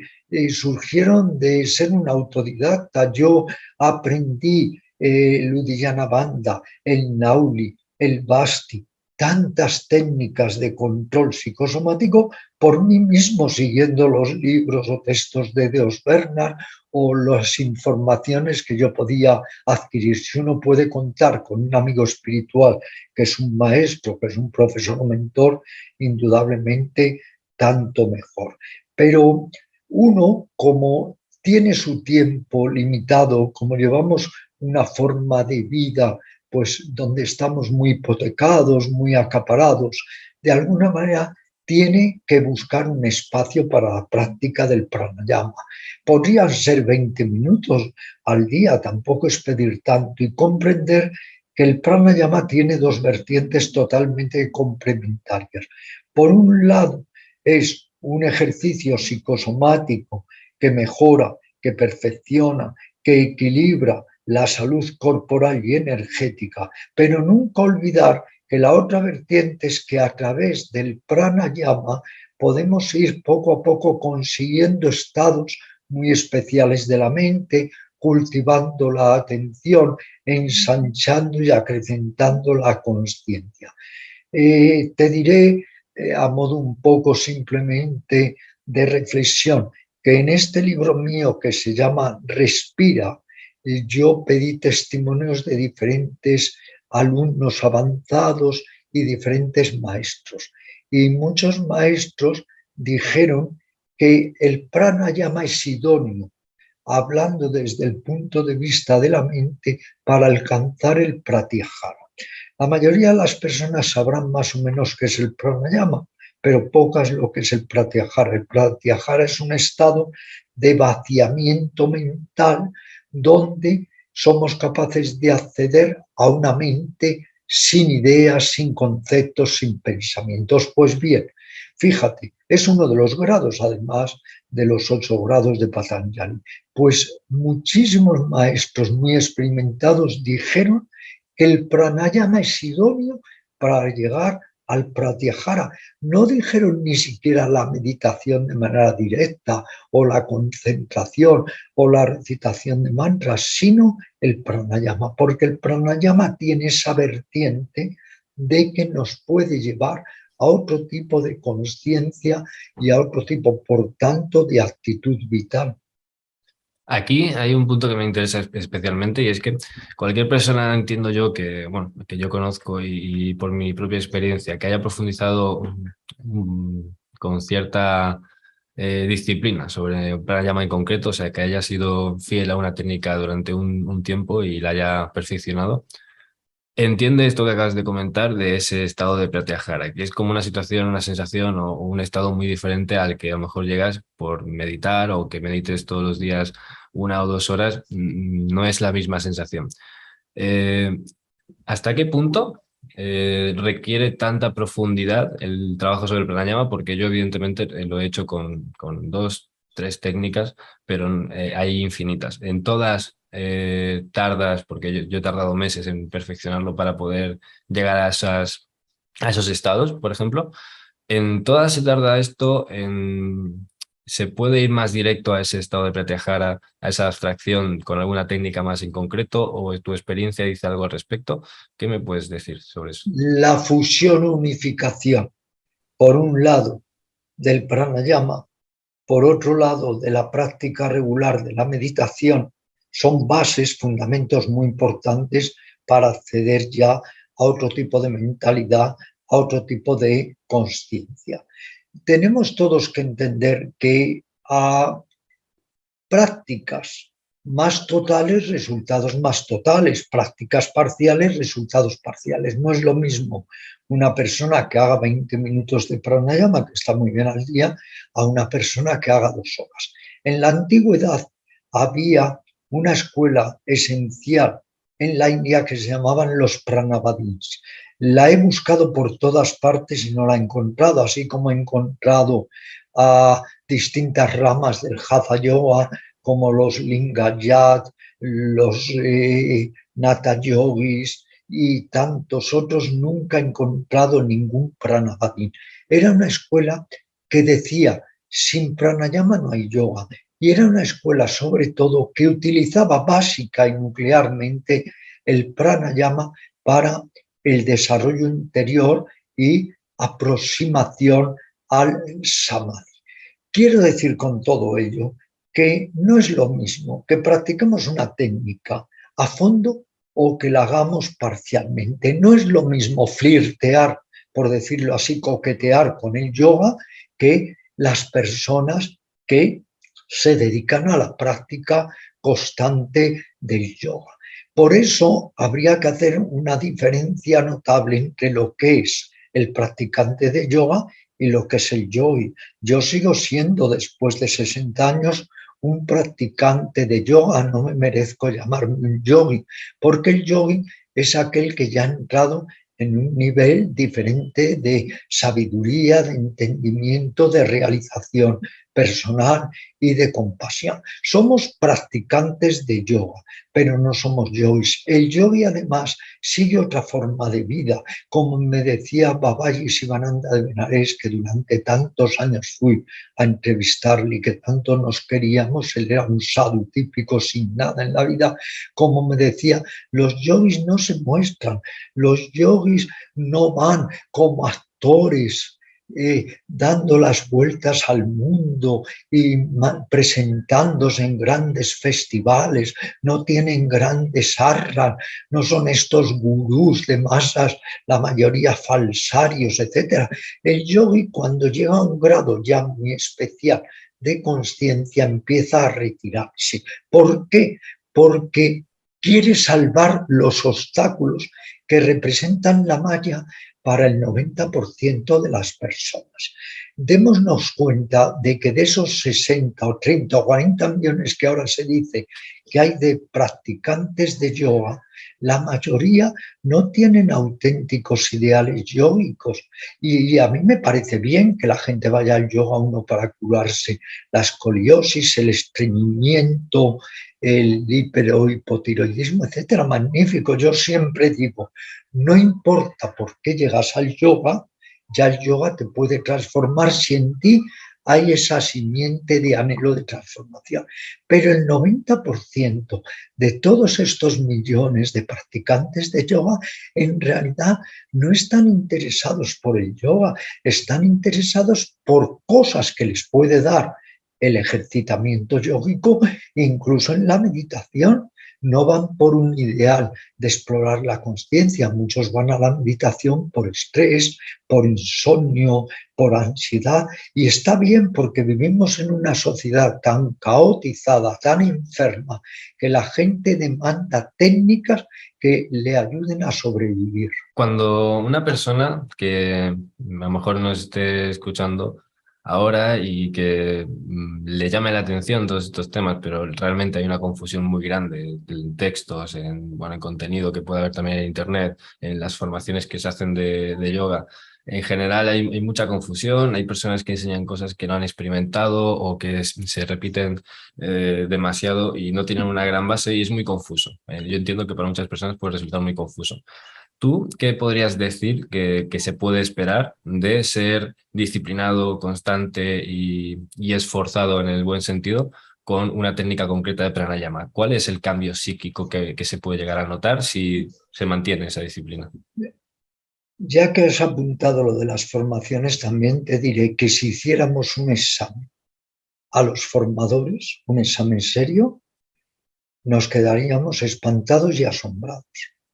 surgieron de ser un autodidacta. Yo aprendí el Uddiyana Bandha, el Nauli, el Basti, tantas técnicas de control psicosomático por mí mismo, siguiendo los libros o textos de Deos Bernard o las informaciones que yo podía adquirir. Si uno puede contar con un amigo espiritual que es un maestro, que es un profesor o mentor, indudablemente tanto mejor. Pero uno, como tiene su tiempo limitado, como llevamos una forma de vida pues donde estamos muy hipotecados, muy acaparados, de alguna manera tiene que buscar un espacio para la práctica del pranayama. Podrían ser 20 minutos al día, tampoco es pedir tanto, y comprender que el pranayama tiene dos vertientes totalmente complementarias. Por un lado, es un ejercicio psicosomático que mejora, que perfecciona, que equilibra la salud corporal y energética, pero nunca olvidar que la otra vertiente es que a través del pranayama podemos ir poco a poco consiguiendo estados muy especiales de la mente, cultivando la atención, ensanchando y acrecentando la consciencia. Te diré a modo un poco simplemente de reflexión que en este libro mío que se llama Respira, yo pedí testimonios de diferentes alumnos avanzados y diferentes maestros. Y muchos maestros dijeron que el pranayama es idóneo, hablando desde el punto de vista de la mente, para alcanzar el pratyahara. La mayoría de las personas sabrán más o menos qué es el pranayama, pero pocas lo que es el pratyahara. El pratyahara es un estado de vaciamiento mental donde somos capaces de acceder a una mente sin ideas, sin conceptos, sin pensamientos. Pues bien, fíjate, es uno de los grados, además de los 8 grados de Patanjali. Pues muchísimos maestros muy experimentados dijeron que el pranayama es idóneo para llegar al pratyahara. No dijeron ni siquiera la meditación de manera directa o la concentración o la recitación de mantras, sino el pranayama, porque el pranayama tiene esa vertiente de que nos puede llevar a otro tipo de conciencia y a otro tipo, por tanto, de actitud vital. Aquí hay un punto que me interesa especialmente y es que cualquier persona, entiendo yo, que, bueno, que yo conozco y por mi propia experiencia, que haya profundizado con cierta disciplina sobre un pranayama en concreto, o sea, que haya sido fiel a una técnica durante un tiempo y la haya perfeccionado, entiende esto que acabas de comentar de ese estado de pratyahara, que es como una situación, una sensación o un estado muy diferente al que a lo mejor llegas por meditar o que medites todos los días 1 o 2 horas, no es la misma sensación. Eh, ¿Hasta qué punto requiere tanta profundidad el trabajo sobre el pranayama? Porque yo evidentemente lo he hecho con 2, 3 técnicas, pero hay infinitas. En todas tardas, porque yo he tardado meses en perfeccionarlo para poder llegar a esos estados, por ejemplo. En todas se tarda esto en... ¿Se puede ir más directo a ese estado de pratyahara, a esa abstracción con alguna técnica más en concreto o tu experiencia dice algo al respecto? ¿Qué me puedes decir sobre eso? La fusión o unificación, por un lado, del pranayama, por otro lado, de la práctica regular de la meditación, son bases, fundamentos muy importantes para acceder ya a otro tipo de mentalidad, a otro tipo de conciencia. Tenemos todos que entender que a prácticas más totales, resultados más totales, prácticas parciales, resultados parciales. No es lo mismo una persona que haga 20 minutos de pranayama, que está muy bien al día, a una persona que haga 2 horas. En la antigüedad había una escuela esencial en la India que se llamaban los pranavadins. La he buscado por todas partes y no la he encontrado, así como he encontrado a distintas ramas del Hatha Yoga, como los Lingayat, los Nata Yogis y tantos otros. Nunca he encontrado ningún pranavadin. Era una escuela que decía, sin pranayama no hay yoga. Y era una escuela, sobre todo, que utilizaba básica y nuclearmente el pranayama para el desarrollo interior y aproximación al samadhi. Quiero decir con todo ello que no es lo mismo que practiquemos una técnica a fondo o que la hagamos parcialmente. No es lo mismo flirtear, por decirlo así, coquetear con el yoga, que las personas que se dedican a la práctica constante del yoga. Por eso habría que hacer una diferencia notable entre lo que es el practicante de yoga y lo que es el yogi. Yo sigo siendo, después de 60 años, un practicante de yoga. No me merezco llamarme un yogi, porque el yogi es aquel que ya ha entrado en un nivel diferente de sabiduría, de entendimiento, de realización. personal y de compasión. Somos practicantes de yoga, pero no somos yogis. El yogi además sigue otra forma de vida, como me decía Babaji Sivananda de Benares, que durante tantos años fui a entrevistarle y que tanto nos queríamos. Él era un sadhu típico sin nada en la vida. Como me decía, los yogis no se muestran, los yogis no van como actores dando las vueltas al mundo y presentándose en grandes festivales, no tienen grandes arras, no son estos gurús de masas, la mayoría falsarios, etc. El yogi, cuando llega a un grado ya muy especial de conciencia, empieza a retirarse. ¿Por qué? Porque quiere salvar los obstáculos que representan la maya para el 90% de las personas. Démonos cuenta de que de esos 60 o 30 o 40 millones que ahora se dice que hay de practicantes de yoga, la mayoría no tienen auténticos ideales yógicos. Y a mí me parece bien que la gente vaya al yoga uno para curarse la escoliosis, el estreñimiento, el hipotiroidismo, etcétera. Magnífico. Yo siempre digo, no importa por qué llegas al yoga, ya el yoga te puede transformar si en ti hay esa simiente de anhelo de transformación. Pero el 90% de todos estos millones de practicantes de yoga en realidad no están interesados por el yoga, están interesados por cosas que les puede dar el ejercitamiento yógico, incluso en la meditación. No van por un ideal de explorar la conciencia, muchos van a la meditación por estrés, por insomnio, por ansiedad, y está bien porque vivimos en una sociedad tan caotizada, tan enferma, que la gente demanda técnicas que le ayuden a sobrevivir. Cuando una persona que a lo mejor no esté escuchando ahora y que le llame la atención todos estos temas, pero realmente hay una confusión muy grande en textos, en contenido que puede haber también en Internet, en las formaciones que se hacen de yoga. En general hay mucha confusión, hay personas que enseñan cosas que no han experimentado o que se repiten demasiado y no tienen una gran base y es muy confuso. Yo entiendo que para muchas personas puede resultar muy confuso. ¿Tú qué podrías decir que se puede esperar de ser disciplinado, constante y esforzado en el buen sentido con una técnica concreta de pranayama? ¿Cuál es el cambio psíquico que se puede llegar a notar si se mantiene esa disciplina? Ya que has apuntado lo de las formaciones, también te diré que si hiciéramos un examen a los formadores, un examen serio, nos quedaríamos espantados y asombrados,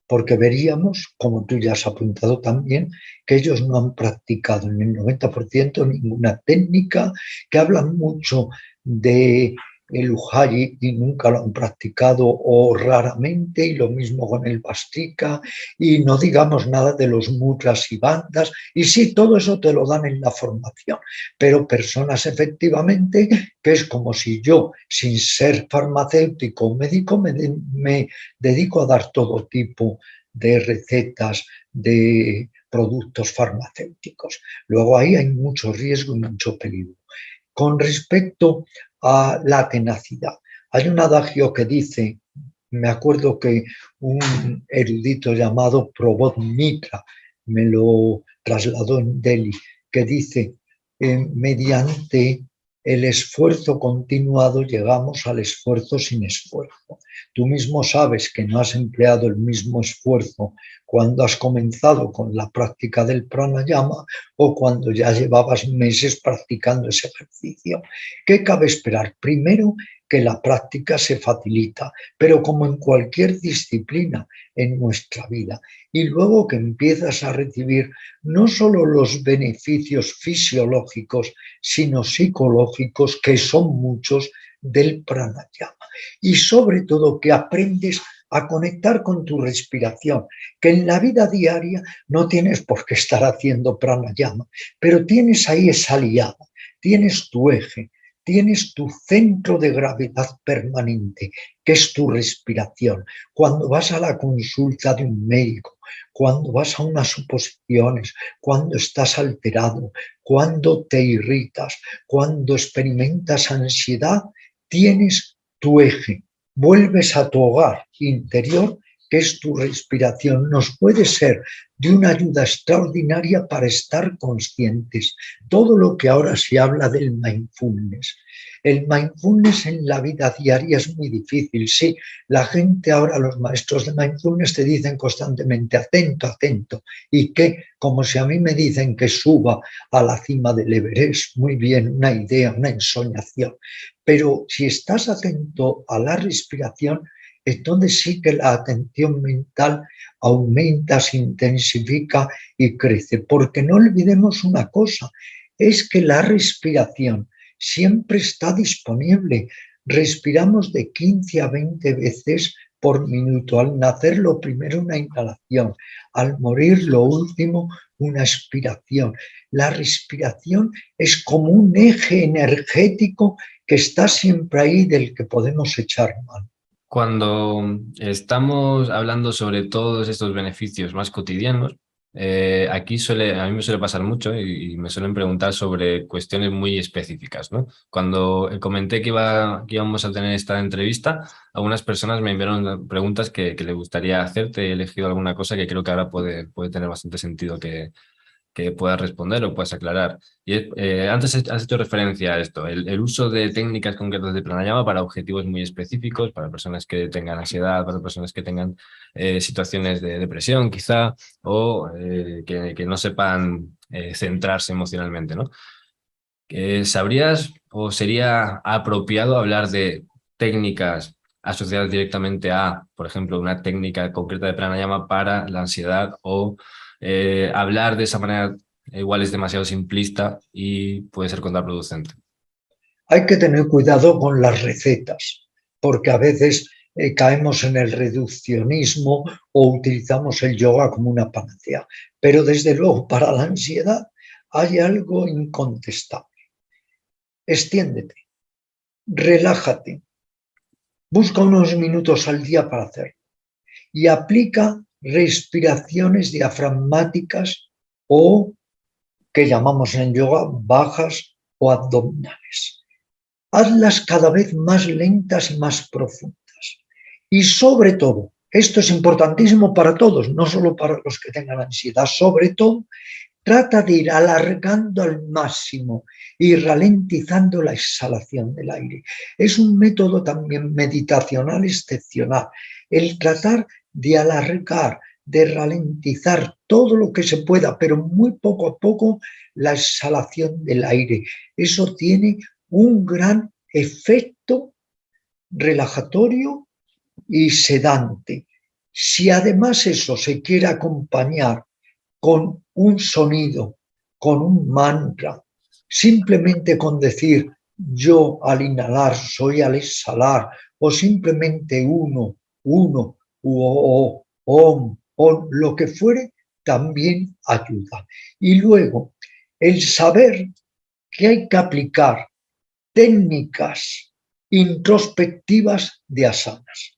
porque veríamos, como tú ya has apuntado también, que ellos no han practicado en el 90% ninguna técnica, que hablan mucho de el Ujjayi y nunca lo han practicado o raramente, y lo mismo con el Vastrika, y no digamos nada de los mudras y bandas, y sí, todo eso te lo dan en la formación, pero personas efectivamente que es como si yo, sin ser farmacéutico o médico, me dedico a dar todo tipo de recetas, de productos farmacéuticos. Luego ahí hay mucho riesgo y mucho peligro. Con respecto a la tenacidad, hay un adagio que dice, me acuerdo que un erudito llamado Prabodh Mitra me lo trasladó en Delhi, que dice, mediante el esfuerzo continuado llegamos al esfuerzo sin esfuerzo. Tú mismo sabes que no has empleado el mismo esfuerzo cuando has comenzado con la práctica del pranayama o cuando ya llevabas meses practicando ese ejercicio. ¿Qué cabe esperar? Primero, que la práctica se facilita, pero como en cualquier disciplina en nuestra vida. Y luego que empiezas a recibir no solo los beneficios fisiológicos, sino psicológicos, que son muchos, del pranayama. Y sobre todo que aprendes a conectar con tu respiración, que en la vida diaria no tienes por qué estar haciendo pranayama, pero tienes ahí esa aliada, tienes tu eje, tienes tu centro de gravedad permanente, que es tu respiración. Cuando vas a la consulta de un médico, cuando vas a unas suposiciones, cuando estás alterado, cuando te irritas, cuando experimentas ansiedad, tienes tu eje. Vuelves a tu hogar interior, que es tu respiración. Nos puede ser de una ayuda extraordinaria para estar conscientes. Todo lo que ahora se habla del mindfulness. El mindfulness en la vida diaria es muy difícil. Sí, la gente ahora, los maestros de mindfulness te dicen constantemente atento, atento. Y que, como si a mí me dicen que suba a la cima del Everest, muy bien, una idea, una ensoñación. Pero si estás atento a la respiración, entonces sí que la atención mental aumenta, se intensifica y crece. Porque no olvidemos una cosa, es que la respiración siempre está disponible. Respiramos de 15 a 20 veces por minuto. Al nacer lo primero una inhalación, al morir lo último una expiración. La respiración es como un eje energético que está siempre ahí, del que podemos echar mano. Cuando estamos hablando sobre todos estos beneficios más cotidianos, aquí a mí me suele pasar mucho y me suelen preguntar sobre cuestiones muy específicas, ¿no? Cuando comenté que íbamos a tener esta entrevista, algunas personas me enviaron preguntas que les gustaría hacerte. He elegido alguna cosa que creo que ahora puede tener bastante sentido que puedas responder o puedas aclarar. Antes has hecho referencia a esto, el uso de técnicas concretas de pranayama para objetivos muy específicos, para personas que tengan ansiedad, para personas que tengan situaciones de depresión quizá, o que no sepan centrarse emocionalmente, ¿no? ¿Sabrías o sería apropiado hablar de técnicas asociadas directamente a, por ejemplo, una técnica concreta de pranayama para la ansiedad, o hablar de esa manera igual es demasiado simplista y puede ser contraproducente? Hay que tener cuidado con las recetas, porque a veces caemos en el reduccionismo o utilizamos el yoga como una panacea. Pero desde luego, para la ansiedad hay algo incontestable. Extiéndete, relájate, busca unos minutos al día para hacerlo y aplica respiraciones diafragmáticas o que llamamos en yoga bajas o abdominales. Hazlas cada vez más lentas y más profundas. Y sobre todo, esto es importantísimo para todos, no solo para los que tengan ansiedad, sobre todo, trata de ir alargando al máximo y ralentizando la exhalación del aire. Es un método también meditacional excepcional, el tratar de alargar, de ralentizar todo lo que se pueda, pero muy poco a poco, la exhalación del aire. Eso tiene un gran efecto relajatorio y sedante. Si además eso se quiere acompañar con un sonido, con un mantra, simplemente con decir yo al inhalar, soy al exhalar, o simplemente uno, o, o lo que fuere, también ayuda. Y luego, el saber que hay que aplicar técnicas introspectivas de asanas.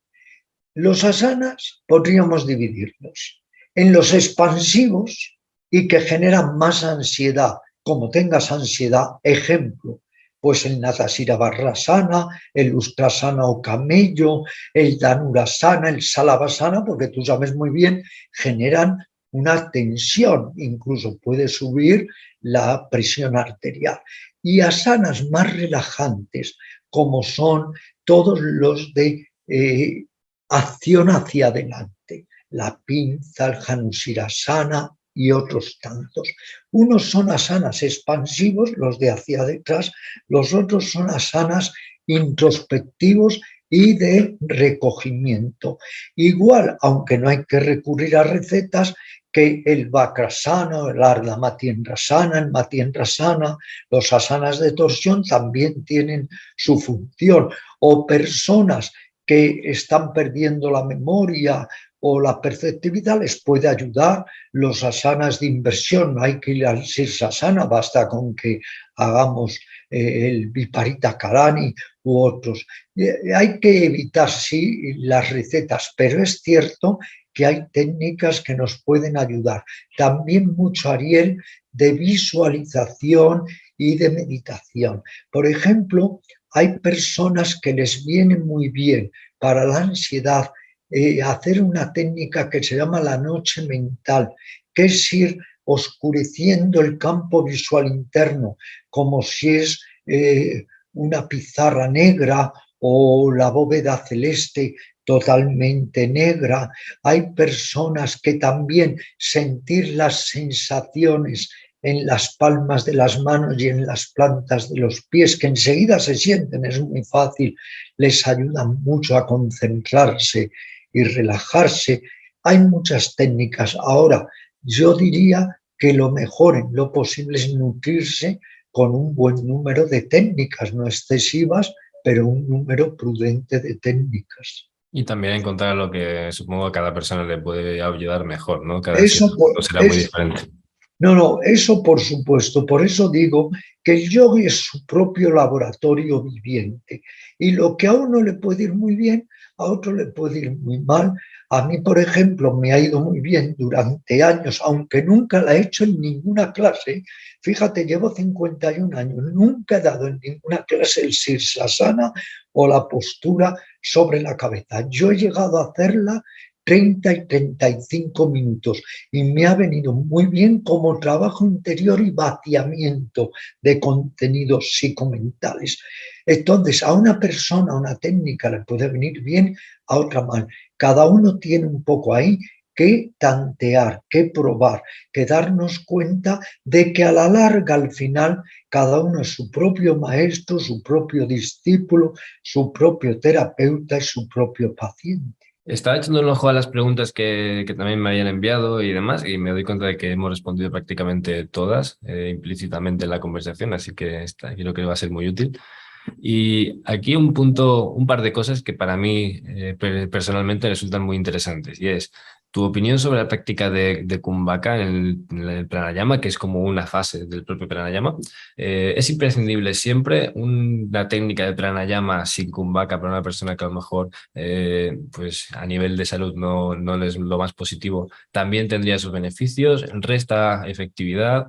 Los asanas podríamos dividirlos en los expansivos y que generan más ansiedad. Como tengas ansiedad, ejemplo, pues el Natasiravarrasana, el Ustrasana o camello, el Dhanurasana, el Salavasana, porque tú sabes muy bien, generan una tensión, incluso puede subir la presión arterial. Y asanas más relajantes, como son todos los de acción hacia adelante, la pinza, el Hanusirasana y otros tantos. Unos son asanas expansivos, los de hacia detrás, los otros son asanas introspectivos y de recogimiento. Igual, aunque no hay que recurrir a recetas, que el Vakrasana, el Ardha Matyendrasana, el Matyendrasana, los asanas de torsión también tienen su función. O personas que están perdiendo la memoria o la perceptividad les puede ayudar los asanas de inversión. No hay que ir al Sirsasana, basta con que hagamos el Viparita Karani u otros. Hay que evitar, sí, las recetas, pero es cierto que hay técnicas que nos pueden ayudar. También mucho, Ariel, de visualización y de meditación. Por ejemplo, hay personas que les viene muy bien para la ansiedad hacer una técnica que se llama la noche mental, que es ir oscureciendo el campo visual interno, como si es una pizarra negra o la bóveda celeste totalmente negra. Hay personas que también sentir las sensaciones en las palmas de las manos y en las plantas de los pies, que enseguida se sienten, es muy fácil, les ayudan mucho a concentrarse y relajarse. Hay muchas técnicas. Ahora, yo diría que lo mejor en lo posible es nutrirse con un buen número de técnicas, no excesivas, pero un número prudente de técnicas. Y también encontrar lo que supongo a cada persona le puede ayudar mejor, ¿no? Cada Eso, cierto será muy diferente. no, eso por supuesto. Por eso digo que el yoga es su propio laboratorio viviente. Y lo que a uno le puede ir muy bien, a otro le puede ir muy mal. A mí, por ejemplo, me ha ido muy bien durante años, aunque nunca la he hecho en ninguna clase. Fíjate, llevo 51 años, nunca he dado en ninguna clase el Sirsasana o la postura sobre la cabeza. Yo he llegado a hacerla 30 y 35 minutos y me ha venido muy bien como trabajo interior y vaciamiento de contenidos psicomentales. Entonces, a una persona, una técnica le puede venir bien, a otra mal. Cada uno tiene un poco ahí que tantear, que probar, que darnos cuenta de que a la larga, al final, cada uno es su propio maestro, su propio discípulo, su propio terapeuta y su propio paciente. Estaba echando un ojo a las preguntas que también me habían enviado y demás, y me doy cuenta de que hemos respondido prácticamente todas implícitamente en la conversación, así que creo que va a ser muy útil. Y aquí un punto, un par de cosas que para mí personalmente resultan muy interesantes, y es tu opinión sobre la práctica de Kumbhaka en el pranayama, que es como una fase del propio pranayama. ¿Es imprescindible siempre una técnica de pranayama sin Kumbhaka para una persona que a lo mejor pues a nivel de salud no es lo más positivo? ¿También tendría sus beneficios? ¿Resta efectividad?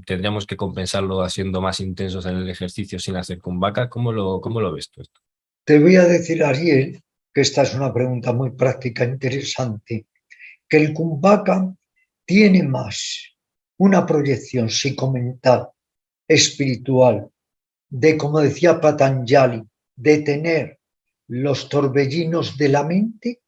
¿Tendríamos que compensarlo haciendo más intensos en el ejercicio sin hacer Kumbhaka? ¿Cómo lo ves tú esto? Te voy a decir, Ariel, que esta es una pregunta muy práctica, interesante, que el Kumbhaka tiene más una proyección psicomental, espiritual, de, como decía Patanjali, de tener los torbellinos de la mente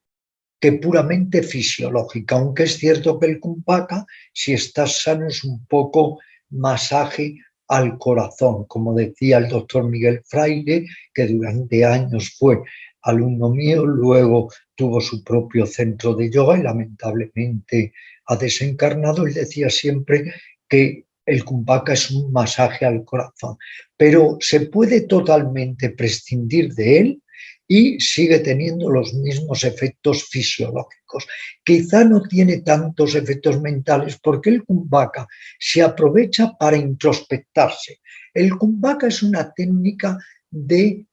que puramente fisiológica, aunque es cierto que el Kumbhaka, si estás sano, es un poco masaje al corazón, como decía el doctor Miguel Fraile, que durante años fue alumno mío, luego tuvo su propio centro de yoga y lamentablemente ha desencarnado. Él decía siempre que el Kumbhaka es un masaje al corazón, pero se puede totalmente prescindir de él y sigue teniendo los mismos efectos fisiológicos. Quizá no tiene tantos efectos mentales porque el Kumbhaka se aprovecha para introspectarse. El Kumbhaka es una técnica de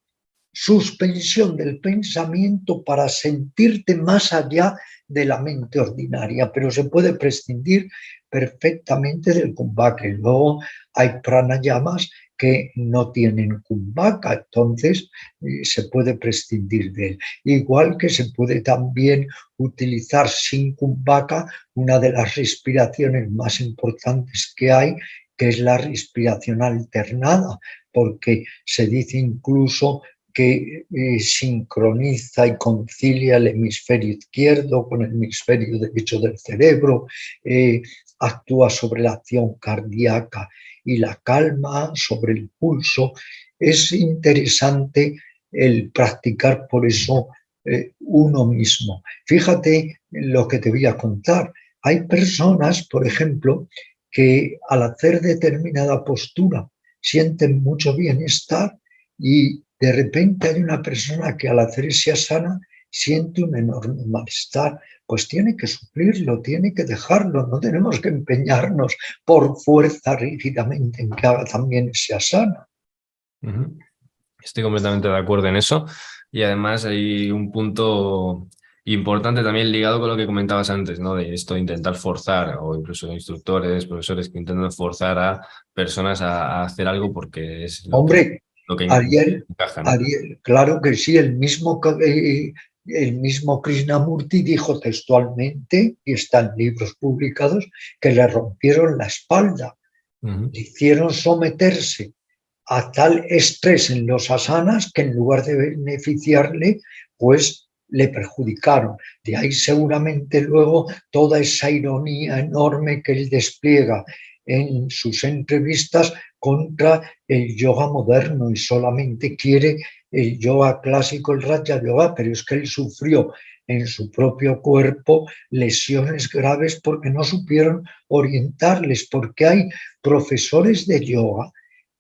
suspensión del pensamiento para sentirte más allá de la mente ordinaria, pero se puede prescindir perfectamente del Kumbhaka. Y luego hay pranayamas que no tienen Kumbhaka, entonces se puede prescindir de él. Igual que se puede también utilizar sin Kumbhaka una de las respiraciones más importantes que hay, que es la respiración alternada, porque se dice incluso que sincroniza y concilia el hemisferio izquierdo con el hemisferio derecho del cerebro, actúa sobre la acción cardíaca y la calma, sobre el pulso. Es interesante el practicar por eso uno mismo. Fíjate lo que te voy a contar. Hay personas, por ejemplo, que al hacer determinada postura sienten mucho bienestar y de repente hay una persona que al hacer ese asana siente un enorme malestar, pues tiene que suplirlo, tiene que dejarlo, no tenemos que empeñarnos por fuerza rígidamente en que haga también ese asana. Ujú. Estoy completamente de acuerdo en eso y además hay un punto importante también ligado con lo que comentabas antes, ¿no? De esto de intentar forzar o incluso instructores, profesores que intentan forzar a personas a hacer algo porque es Hombre, lo que Ariel, encaja, ¿no? Ariel, claro que sí, el mismo Krishnamurti dijo textualmente, y está en libros publicados, que le rompieron la espalda, Ujú. le hicieron someterse a tal estrés en los asanas que en lugar de beneficiarle, pues le perjudicaron. De ahí seguramente luego toda esa ironía enorme que él despliega en sus entrevistas contra el yoga moderno y solamente quiere el yoga clásico, el Raja Yoga, pero es que él sufrió en su propio cuerpo lesiones graves porque no supieron orientarles, porque hay profesores de yoga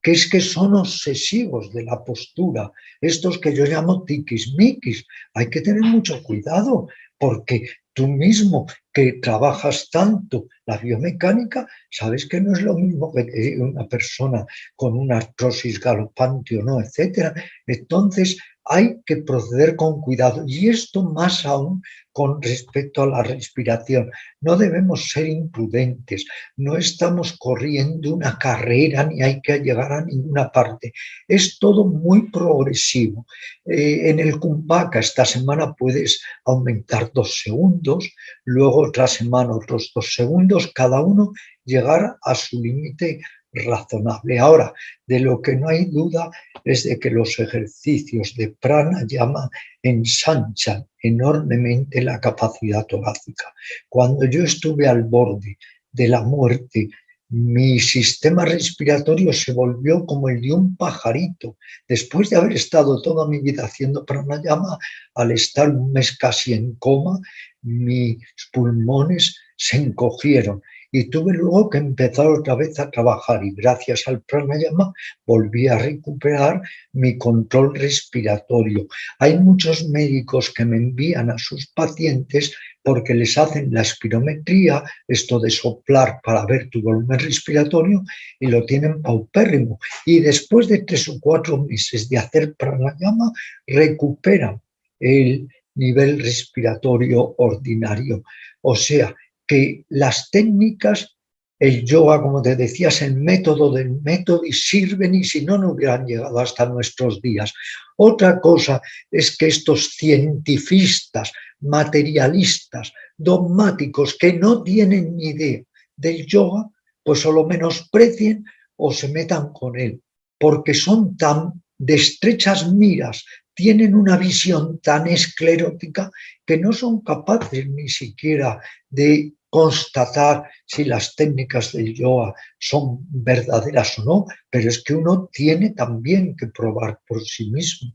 que son obsesivos de la postura, estos que yo llamo tiquismiquis. Hay que tener mucho cuidado porque tú mismo que trabajas tanto la biomecánica, sabes que no es lo mismo que una persona con una artrosis galopante o no, etcétera. Entonces hay que proceder con cuidado y esto más aún con respecto a la respiración. No debemos ser imprudentes, no estamos corriendo una carrera ni hay que llegar a ninguna parte. Es todo muy progresivo. En el Kumbhaka esta semana puedes aumentar 2 segundos, luego otra semana otros 2 segundos, cada uno llegar a su límite razonable. Ahora, de lo que no hay duda es de que los ejercicios de pranayama ensanchan enormemente la capacidad torácica. Cuando yo estuve al borde de la muerte, mi sistema respiratorio se volvió como el de un pajarito. Después de haber estado toda mi vida haciendo pranayama, al estar un mes casi en coma, mis pulmones se encogieron y tuve luego que empezar otra vez a trabajar y gracias al pranayama volví a recuperar mi control respiratorio. Hay muchos médicos que me envían a sus pacientes porque les hacen la espirometría, esto de soplar para ver tu volumen respiratorio, y lo tienen paupérrimo. Y después de 3 o 4 meses de hacer pranayama, recuperan el nivel respiratorio ordinario. O sea, que las técnicas, el yoga, como te decías, el método del método, y sirven y si no, no hubieran llegado hasta nuestros días. Otra cosa es que estos cientifistas, materialistas, dogmáticos, que no tienen ni idea del yoga, pues o lo menosprecien o se metan con él, porque son tan de estrechas miras, tienen una visión tan esclerótica que no son capaces ni siquiera de constatar si las técnicas del yoga son verdaderas o no, pero es que uno tiene también que probar por sí mismo.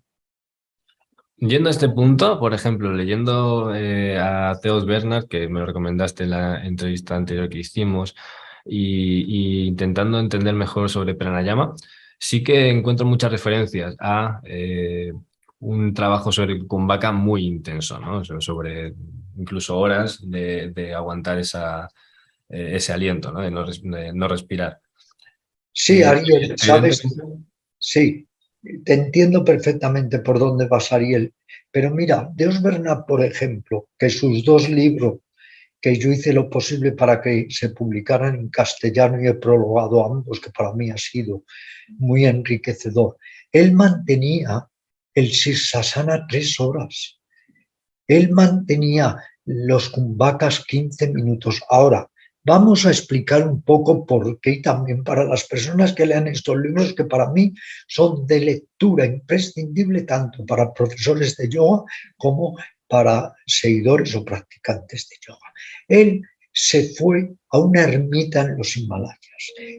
Yendo a este punto, por ejemplo, leyendo a Theos Bernard, que me lo recomendaste en la entrevista anterior que hicimos, y intentando entender mejor sobre pranayama, sí que encuentro muchas referencias a un trabajo sobre el Kumbhaka muy intenso, ¿no? Sobre incluso horas de aguantar ese aliento, ¿no? De no respirar. Sí, Ariel, sabes, Evidentemente. sí, te entiendo perfectamente por dónde vas, Ariel. Pero mira, Deus Bernat, por ejemplo, que sus 2 libros, que yo hice lo posible para que se publicaran en castellano y he prologado ambos, que para mí ha sido muy enriquecedor. Él mantenía el Sirsasana 3 horas. Él mantenía los Kumbhakas 15 minutos. Ahora, vamos a explicar un poco por qué y también para las personas que lean estos libros que para mí son de lectura imprescindible tanto para profesores de yoga como para seguidores o practicantes de yoga. Él se fue a una ermita en los Himalayas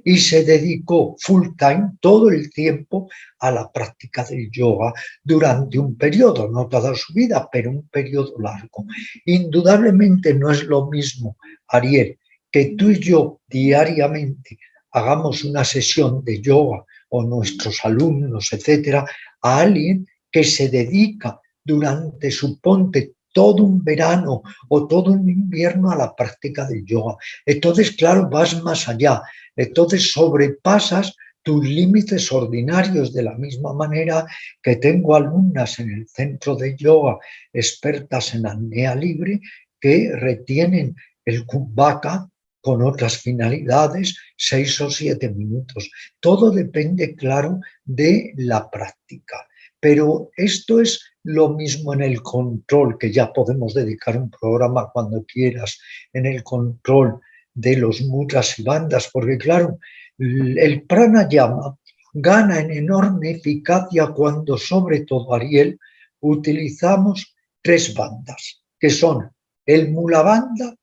y se dedicó full time, todo el tiempo, a la práctica del yoga durante un periodo, no toda su vida, pero un periodo largo. Indudablemente no es lo mismo, Ariel, que tú y yo diariamente hagamos una sesión de yoga o nuestros alumnos, etcétera, a alguien que se dedica durante, suponte, todo un verano o todo un invierno a la práctica del yoga. Entonces, claro, vas más allá. Entonces, sobrepasas tus límites ordinarios, de la misma manera que tengo alumnas en el centro de yoga expertas en apnea libre que retienen el kumbhaka con otras finalidades 6 o 7 minutos. Todo depende, claro, de la práctica. Pero esto es lo mismo en el control, que ya podemos dedicar un programa cuando quieras, en el control de los mudras y bandas, porque claro, el pranayama gana en enorme eficacia cuando, sobre todo, Ariel, utilizamos 3 bandas, que son el mula banda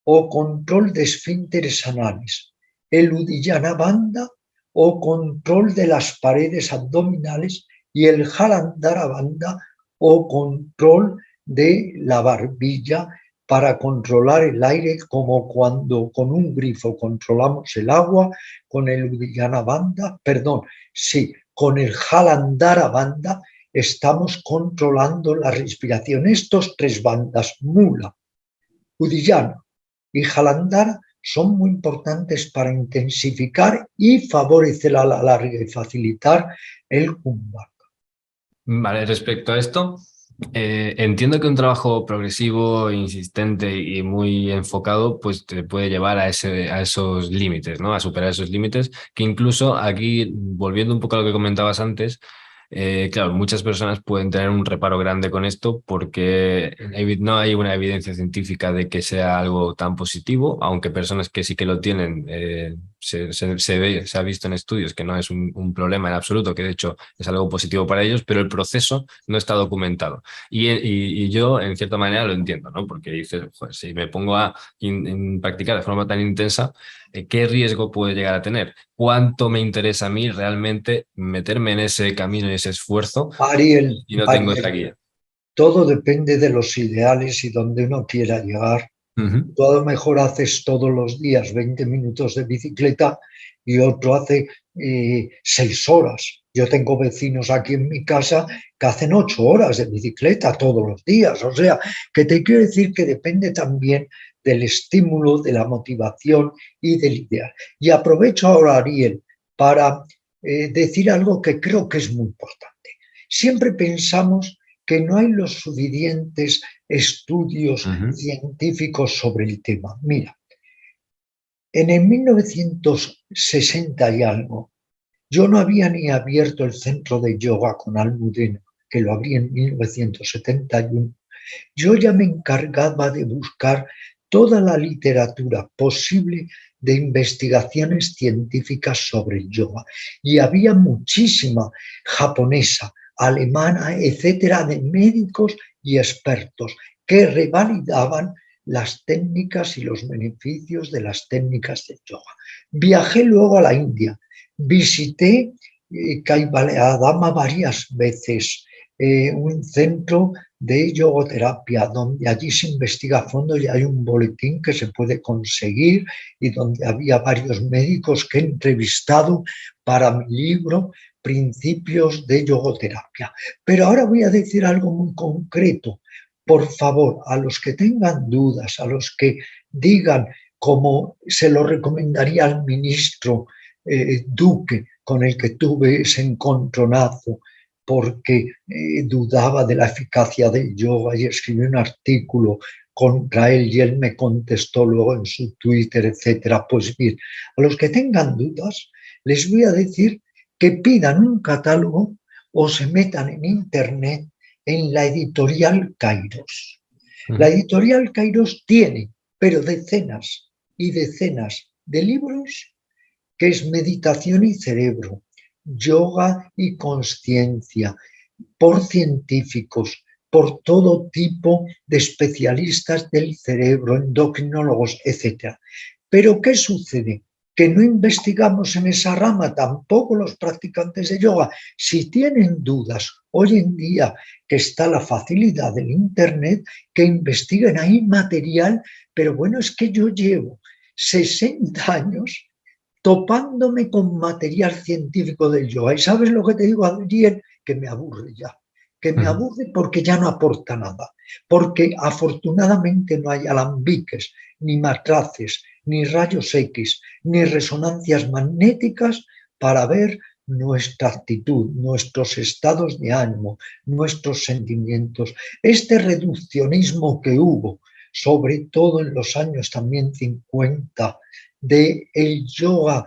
o control de esfínteres anales, el uddiyana banda o control de las paredes abdominales y el jalandhara banda o control de la barbilla para controlar el aire, como cuando con un grifo controlamos el agua, con el uddiyana banda, perdón, sí, con el jalandhara banda estamos controlando la respiración. Estos 3 bandas, mula, uddiyana y jalandhara, son muy importantes para intensificar y favorecer a la larga y facilitar el kumbhaka. Vale, respecto a esto, entiendo que un trabajo progresivo, insistente y muy enfocado, pues te puede llevar a esos límites, ¿no? A superar esos límites, que incluso aquí, volviendo un poco a lo que comentabas antes, claro, muchas personas pueden tener un reparo grande con esto porque no hay una evidencia científica de que sea algo tan positivo, aunque personas que sí que lo tienen, se ha visto en estudios que no es un problema en absoluto, que de hecho es algo positivo para ellos, pero el proceso no está documentado. Y yo, en cierta manera, lo entiendo, ¿no? Porque dices, joder, si me pongo a practicar de forma tan intensa, ¿qué riesgo puede llegar a tener? ¿Cuánto me interesa a mí realmente meterme en ese camino y ese esfuerzo Ariel, y no tengo esa Ariel, guía? todo depende de los ideales y donde uno quiera llegar. Ujú. Tú a lo mejor haces todos los días 20 minutos de bicicleta y otro hace 6 horas. Yo tengo vecinos aquí en mi casa que hacen 8 horas de bicicleta todos los días. O sea, que te quiero decir que depende también del estímulo, de la motivación y del ideal. Y aprovecho ahora, Ariel, para decir algo que creo que es muy importante. Siempre pensamos que no hay los suficientes estudios Ujú. científicos sobre el tema. Mira, en el 1960 y algo, yo no había ni abierto el centro de yoga con Almudena, que lo abrí en 1971. Yo ya me encargaba de buscar toda la literatura posible de investigaciones científicas sobre el yoga. Y había muchísima japonesa, alemana, etcétera, de médicos y expertos que revalidaban las técnicas y los beneficios de las técnicas del yoga. Viajé luego a la India, visité Kaivalyadama varias veces, un centro de yogoterapia, donde allí se investiga a fondo y hay un boletín que se puede conseguir y donde había varios médicos que he entrevistado para mi libro Principios de Yogoterapia. Pero ahora voy a decir algo muy concreto. Por favor, a los que tengan dudas, a los que digan, como se lo recomendaría al ministro Duque, con el que tuve ese encontronazo, porque dudaba de la eficacia del yoga y escribió un artículo contra él y él me contestó luego en su Twitter, etcétera. Pues bien, a los que tengan dudas, les voy a decir que pidan un catálogo o se metan en internet en la editorial Kairos. La Ujú. editorial Kairos tiene, pero decenas y decenas de libros, que es meditación y cerebro, yoga y conciencia, por científicos, por todo tipo de especialistas del cerebro, endocrinólogos, etcétera. Pero ¿qué sucede? Que no investigamos en esa rama, tampoco los practicantes de yoga. Si tienen dudas, hoy en día que está la facilidad del Internet, que investiguen ahí material, pero bueno, es que yo llevo 60 años topándome con material científico del yoga. ¿Y sabes lo que te digo, Adriel? Que me aburre ya. que me Ujú. aburre porque ya no aporta nada, porque afortunadamente no hay alambiques, ni matraces, ni rayos X, ni resonancias magnéticas para ver nuestra actitud, nuestros estados de ánimo, nuestros sentimientos. Este reduccionismo que hubo, sobre todo en los años también 50, de el yoga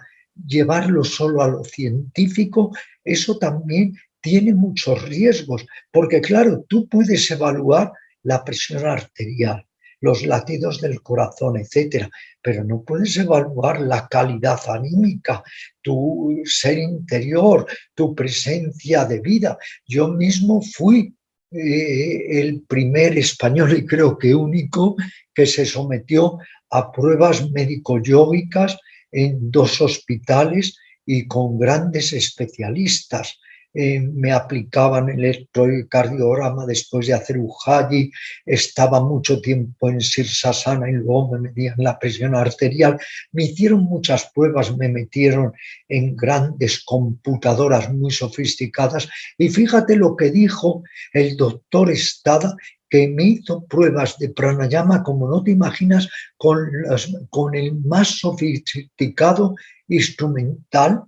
llevarlo solo a lo científico, eso también tiene muchos riesgos, porque claro, tú puedes evaluar la presión arterial, los latidos del corazón, etcétera, pero no puedes evaluar la calidad anímica, tu ser interior, tu presencia de vida. Yo mismo fui el primer español y creo que único que se sometió a pruebas médico-yógicas en 2 hospitales y con grandes especialistas. Me aplicaban el electrocardiograma después de hacer Ujjayi, estaba mucho tiempo en Sirsasana y luego me medían la presión arterial. Me hicieron muchas pruebas, me metieron en grandes computadoras muy sofisticadas y fíjate lo que dijo el doctor Estada, que me hizo pruebas de pranayama como no te imaginas, con el más sofisticado instrumental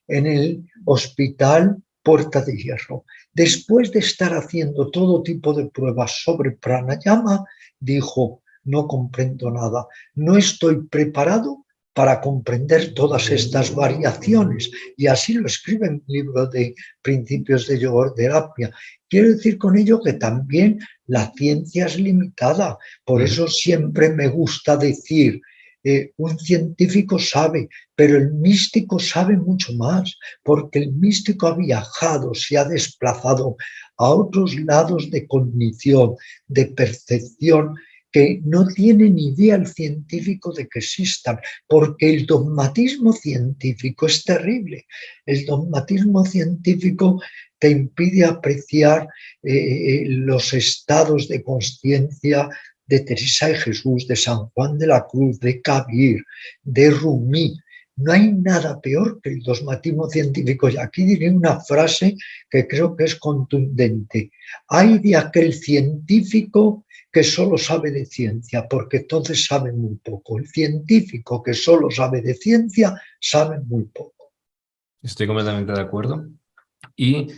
en el hospital Puerta de Hierro. Después de estar haciendo todo tipo de pruebas sobre pranayama, dijo, no comprendo nada, no estoy preparado para comprender todas estas variaciones. Y así lo escribe en el libro de Principios de Yogoterapia. Quiero decir con ello que también la ciencia es limitada. Por Ujú. eso siempre me gusta decir, un científico sabe, pero el místico sabe mucho más, porque el místico ha viajado, se ha desplazado a otros lados de cognición, de percepción, que no tiene ni idea el científico de que existan, porque el dogmatismo científico es terrible. El dogmatismo científico te impide apreciar los estados de conciencia de Teresa de Jesús, de San Juan de la Cruz, de Kabir, de Rumi. No hay nada peor que el dogmatismo científico. Y aquí diré una frase que creo que es contundente. Hay de aquel científico que solo sabe de ciencia, porque entonces sabe muy poco. El científico que solo sabe de ciencia sabe muy poco. Estoy completamente de acuerdo. Y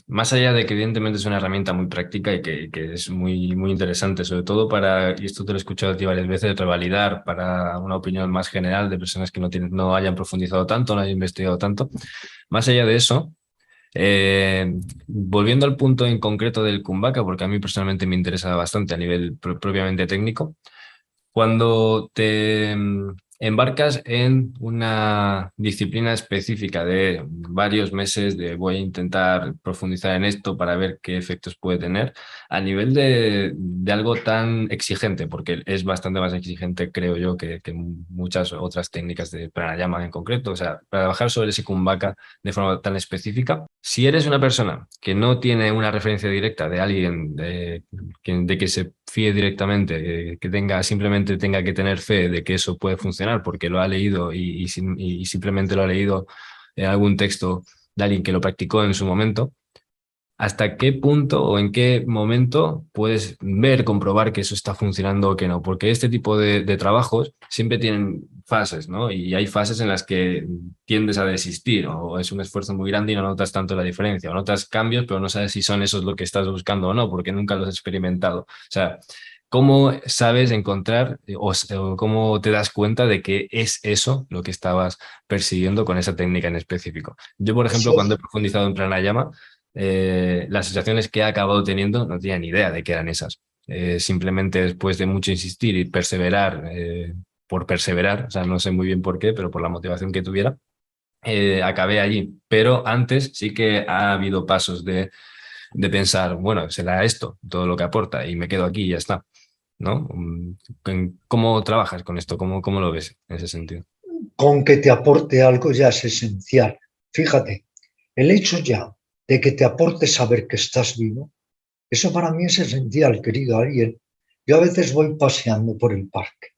más allá de que evidentemente es una herramienta muy práctica y que es muy interesante, sobre todo para, y esto te lo he escuchado a ti varias veces, revalidar para una opinión más general de personas que no hayan profundizado tanto, no hayan investigado tanto. Más allá de eso, volviendo al punto en concreto del Kumbhaka, porque a mí personalmente me interesa bastante a nivel propiamente técnico, cuando te embarcas en una disciplina específica de varios meses de voy a intentar profundizar en esto para ver qué efectos puede tener, a nivel de algo tan exigente, porque es bastante más exigente, creo yo, que muchas otras técnicas de pranayama en concreto, o sea, para trabajar sobre ese kumbhaka de forma tan específica, si eres una persona que no tiene una referencia directa de alguien de que se fíe directamente, que simplemente tenga que tener fe de que eso puede funcionar porque lo ha leído y simplemente lo ha leído en algún texto de alguien que lo practicó en su momento, ¿hasta qué punto o en qué momento puedes ver, comprobar que eso está funcionando o que no? Porque este tipo de trabajos siempre tienen fases, ¿no? Y hay fases en las que tiendes a desistir o es un esfuerzo muy grande y no notas tanto la diferencia, o notas cambios, pero no sabes si son esos lo que estás buscando o no, porque nunca los has experimentado. O sea, ¿cómo sabes encontrar o cómo te das cuenta de que es eso lo que estabas persiguiendo con esa técnica en específico? Yo, por ejemplo, Eso, cuando he profundizado en pranayama, las sensaciones que he acabado teniendo no tenía ni idea de que eran esas. Simplemente después de mucho insistir y perseverar, por perseverar, o sea, no sé muy bien por qué, pero por la motivación que tuviera, acabé allí. Pero antes sí que ha habido pasos de pensar, bueno, será esto todo lo que aporta y me quedo aquí y ya está, ¿no? ¿Cómo trabajas con esto? ¿Cómo lo ves en ese sentido? con que te aporte algo ya es esencial. Fíjate, el hecho ya de que te aporte saber que estás vivo, eso para mí es esencial, querido Ariel. Yo a veces voy paseando por el parque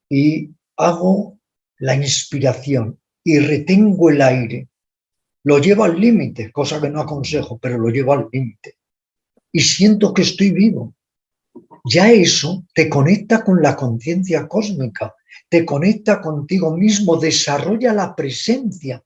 y hago la inspiración y retengo el aire lo llevo al límite, cosa que no aconsejo, pero lo llevo al límite. Y siento que estoy vivo. Ya eso te conecta con la conciencia cósmica, te conecta contigo mismo, desarrolla la presencia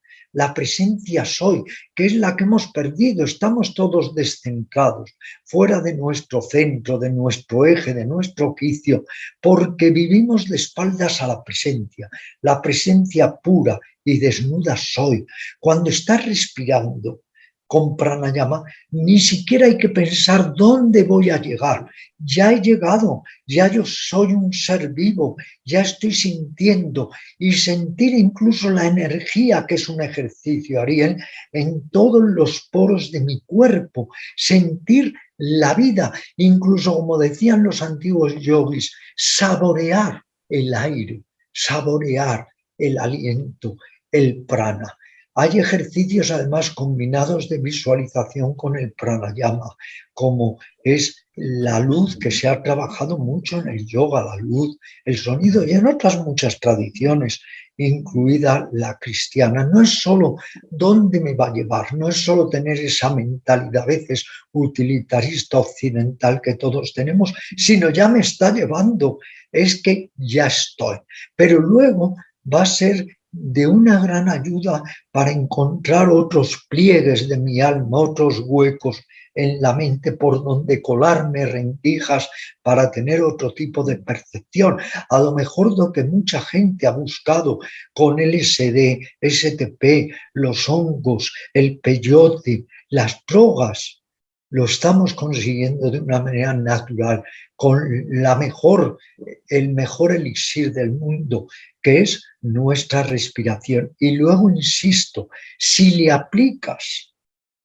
soy, que es la que hemos perdido. Estamos todos descentrados, fuera de nuestro centro, de nuestro eje, de nuestro quicio, porque vivimos de espaldas a la presencia pura y desnuda soy. Cuando estás respirando con pranayama, ni siquiera hay que pensar dónde voy a llegar. Ya he llegado, ya yo soy un ser vivo, ya estoy sintiendo, y sentir incluso la energía, que es un ejercicio, Ariel, en todos los poros de mi cuerpo, sentir la vida, incluso como decían los antiguos yogis, saborear el aire, saborear el aliento, el prana. Hay ejercicios además combinados de visualización con el pranayama, como es la luz, que se ha trabajado mucho en el yoga, la luz, el sonido, y en otras muchas tradiciones, incluida la cristiana. No es solo dónde me va a llevar, no es solo tener esa mentalidad a veces utilitarista occidental que todos tenemos, sino ya me está llevando, es que ya estoy. Pero luego va a ser de una gran ayuda para encontrar otros pliegues de mi alma, otros huecos en la mente por donde colarme rendijas para tener otro tipo de percepción. A lo mejor lo que mucha gente ha buscado con LSD, STP, los hongos, el peyote, las drogas, lo estamos consiguiendo de una manera natural, con el mejor elixir del mundo, que es nuestra respiración. Y luego, insisto, si le aplicas,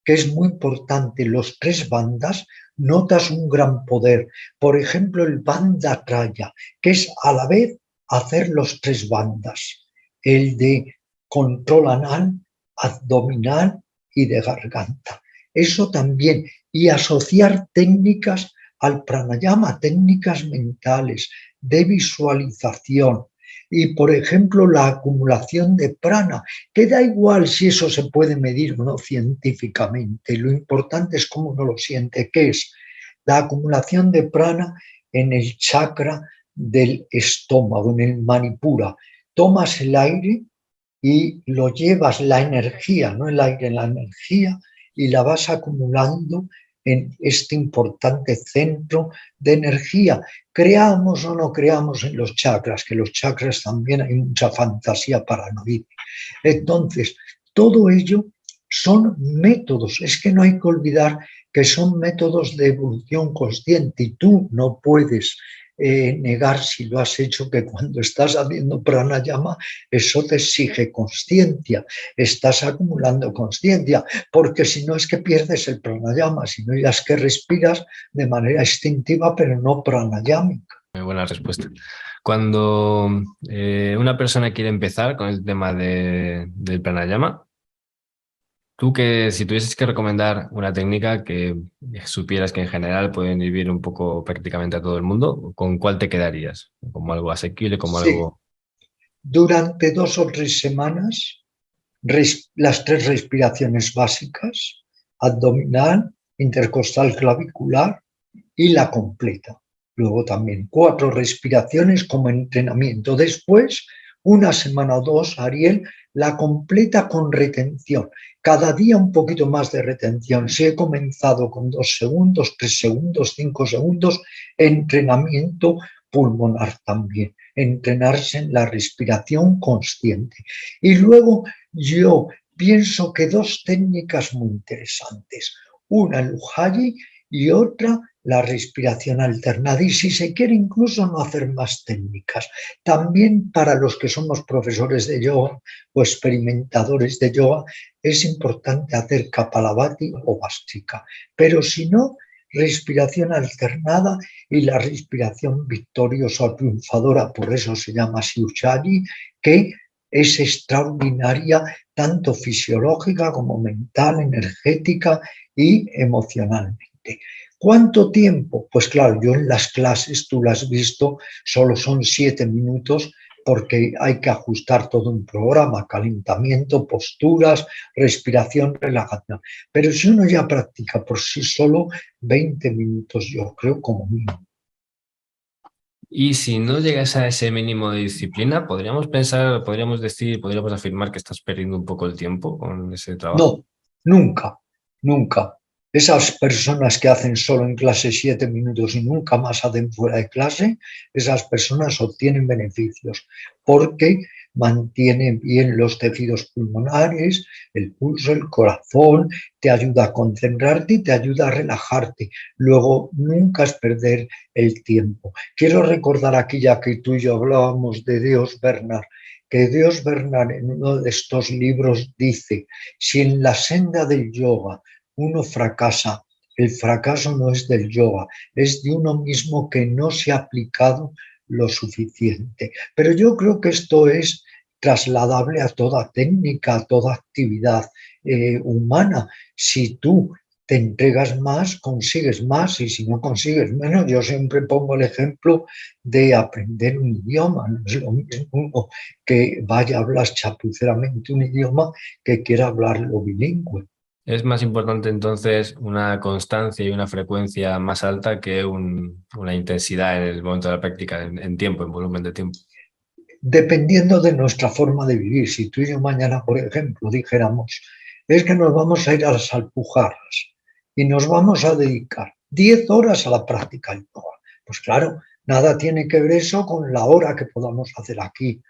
que es muy importante, los 3 bandas, notas un gran poder. Por ejemplo, el Bandha Traya, que es a la vez hacer los 3 bandas, el de control anal, abdominal y de garganta. Eso también, y asociar técnicas al pranayama, técnicas mentales, de visualización. Y, por ejemplo, la acumulación de prana, que da igual si eso se puede medir o no científicamente, lo importante es cómo uno lo siente, que es la acumulación de prana en el chakra del estómago, en el manipura. Tomas el aire y lo llevas, la energía, no el aire, la energía, y la vas acumulando en este importante centro de energía. Creamos o no creamos en los chakras, que los chakras también hay mucha fantasía paranoide. Entonces, todo ello son métodos, es que no hay que olvidar que son métodos de evolución consciente, y tú no puedes negar, si lo has hecho, que cuando estás haciendo pranayama, eso te exige consciencia, estás acumulando consciencia, porque si no es que pierdes el pranayama, si no ya es que respiras de manera instintiva, pero no pranayámica. Muy buena respuesta. Cuando una persona quiere empezar con el tema del pranayama, tú, que si tuvieses que recomendar una técnica que supieras que en general pueden vivir un poco prácticamente a todo el mundo, ¿con cuál te quedarías? ¿Como algo asequible, como Sí, algo...? durante 2 o 3 semanas, las 3 respiraciones básicas, abdominal, intercostal clavicular y la completa. Luego también 4 respiraciones como entrenamiento. Después, 1 semana o 2, Ariel, la completa con retención. Cada día un poquito más de retención. Si he comenzado con 2 segundos, 3 segundos, 5 segundos, entrenamiento pulmonar también. Entrenarse en la respiración consciente. Y luego yo pienso que 2 técnicas muy interesantes. Una, el Ujjayi, y otra, la respiración alternada. Y si se quiere incluso no hacer más técnicas. También para los que somos profesores de yoga o experimentadores de yoga, es importante hacer Kapalabhati o Vastrika. Pero si no, respiración alternada y la respiración victoriosa o triunfadora, por eso se llama así Ujjayi, que es extraordinaria, tanto fisiológica como mental, energética y emocionalmente. ¿Cuánto tiempo? Pues claro, yo en las clases, tú lo has visto, solo son 7 minutos, porque hay que ajustar todo un programa, calentamiento, posturas, respiración, relajación. Pero si uno ya practica por sí solo, 20 minutos yo creo como mínimo. Y si no llegas a ese mínimo de disciplina, podríamos pensar, podríamos decir, podríamos afirmar que estás perdiendo un poco el tiempo con ese trabajo. No, nunca, nunca. Esas personas que hacen solo en clase 7 minutos y nunca más hacen fuera de clase, esas personas obtienen beneficios porque mantienen bien los tejidos pulmonares, el pulso, el corazón, te ayuda a concentrarte y te ayuda a relajarte. Luego, nunca es perder el tiempo. Quiero recordar aquí, ya que tú y yo hablábamos de Dios Bernard, que Dios Bernard en uno de estos libros dice: si en la senda del yoga uno fracasa, el fracaso no es del yoga, es de uno mismo que no se ha aplicado lo suficiente. Pero yo creo que esto es trasladable a toda técnica, a toda actividad humana. Si tú te entregas más, consigues más, y si no consigues menos, yo siempre pongo el ejemplo de aprender un idioma. No es lo mismo uno que vaya a hablar chapuceramente un idioma que quiera hablarlo bilingüe. Es más importante entonces una constancia y una frecuencia más alta que una intensidad en el momento de la práctica, en tiempo, en volumen de tiempo. Dependiendo de nuestra forma de vivir. Si tú y yo mañana, por ejemplo, dijéramos, es que nos vamos a ir a las Alpujarras y nos vamos a dedicar 10 horas a la práctica del yoga. Pues claro, nada tiene que ver eso con la hora que podamos hacer aquí,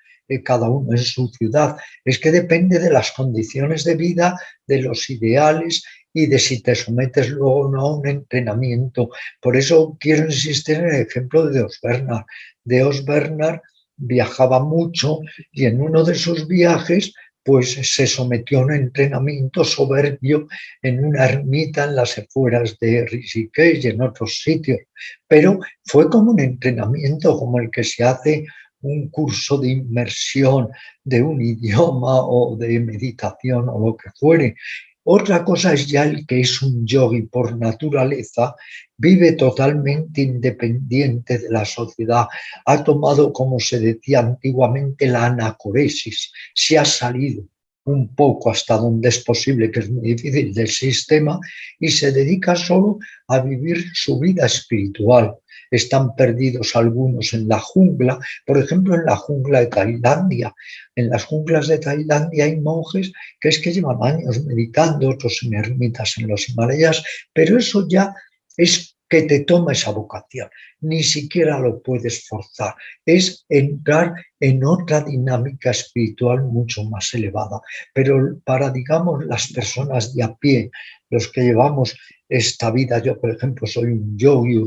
cada uno en su ciudad. Es que depende de las condiciones de vida, de los ideales y de si te sometes luego o no a un entrenamiento. Por eso quiero insistir en el ejemplo de Dios Bernard. Dios Bernard viajaba mucho y en uno de sus viajes pues se sometió a un entrenamiento soberbio en una ermita en las afueras de Rishikesh y en otros sitios, pero fue como un entrenamiento como el que se hace un curso de inmersión de un idioma o de meditación o lo que fuere. Otra cosa es ya el que es un yogi por naturaleza, vive totalmente independiente de la sociedad, ha tomado, como se decía antiguamente, la anacoresis, se ha salido un poco hasta donde es posible, que es muy difícil, del sistema, y se dedica solo a vivir su vida espiritual. Están perdidos algunos en la jungla, por ejemplo, en la jungla de Tailandia. En las junglas de Tailandia hay monjes que es que llevan años meditando, otros en ermitas en los Himalayas, pero eso ya es que te toma esa vocación, ni siquiera lo puedes forzar, es entrar en otra dinámica espiritual mucho más elevada. Pero para, digamos, las personas de a pie, los que llevamos esta vida, yo por ejemplo soy un yogi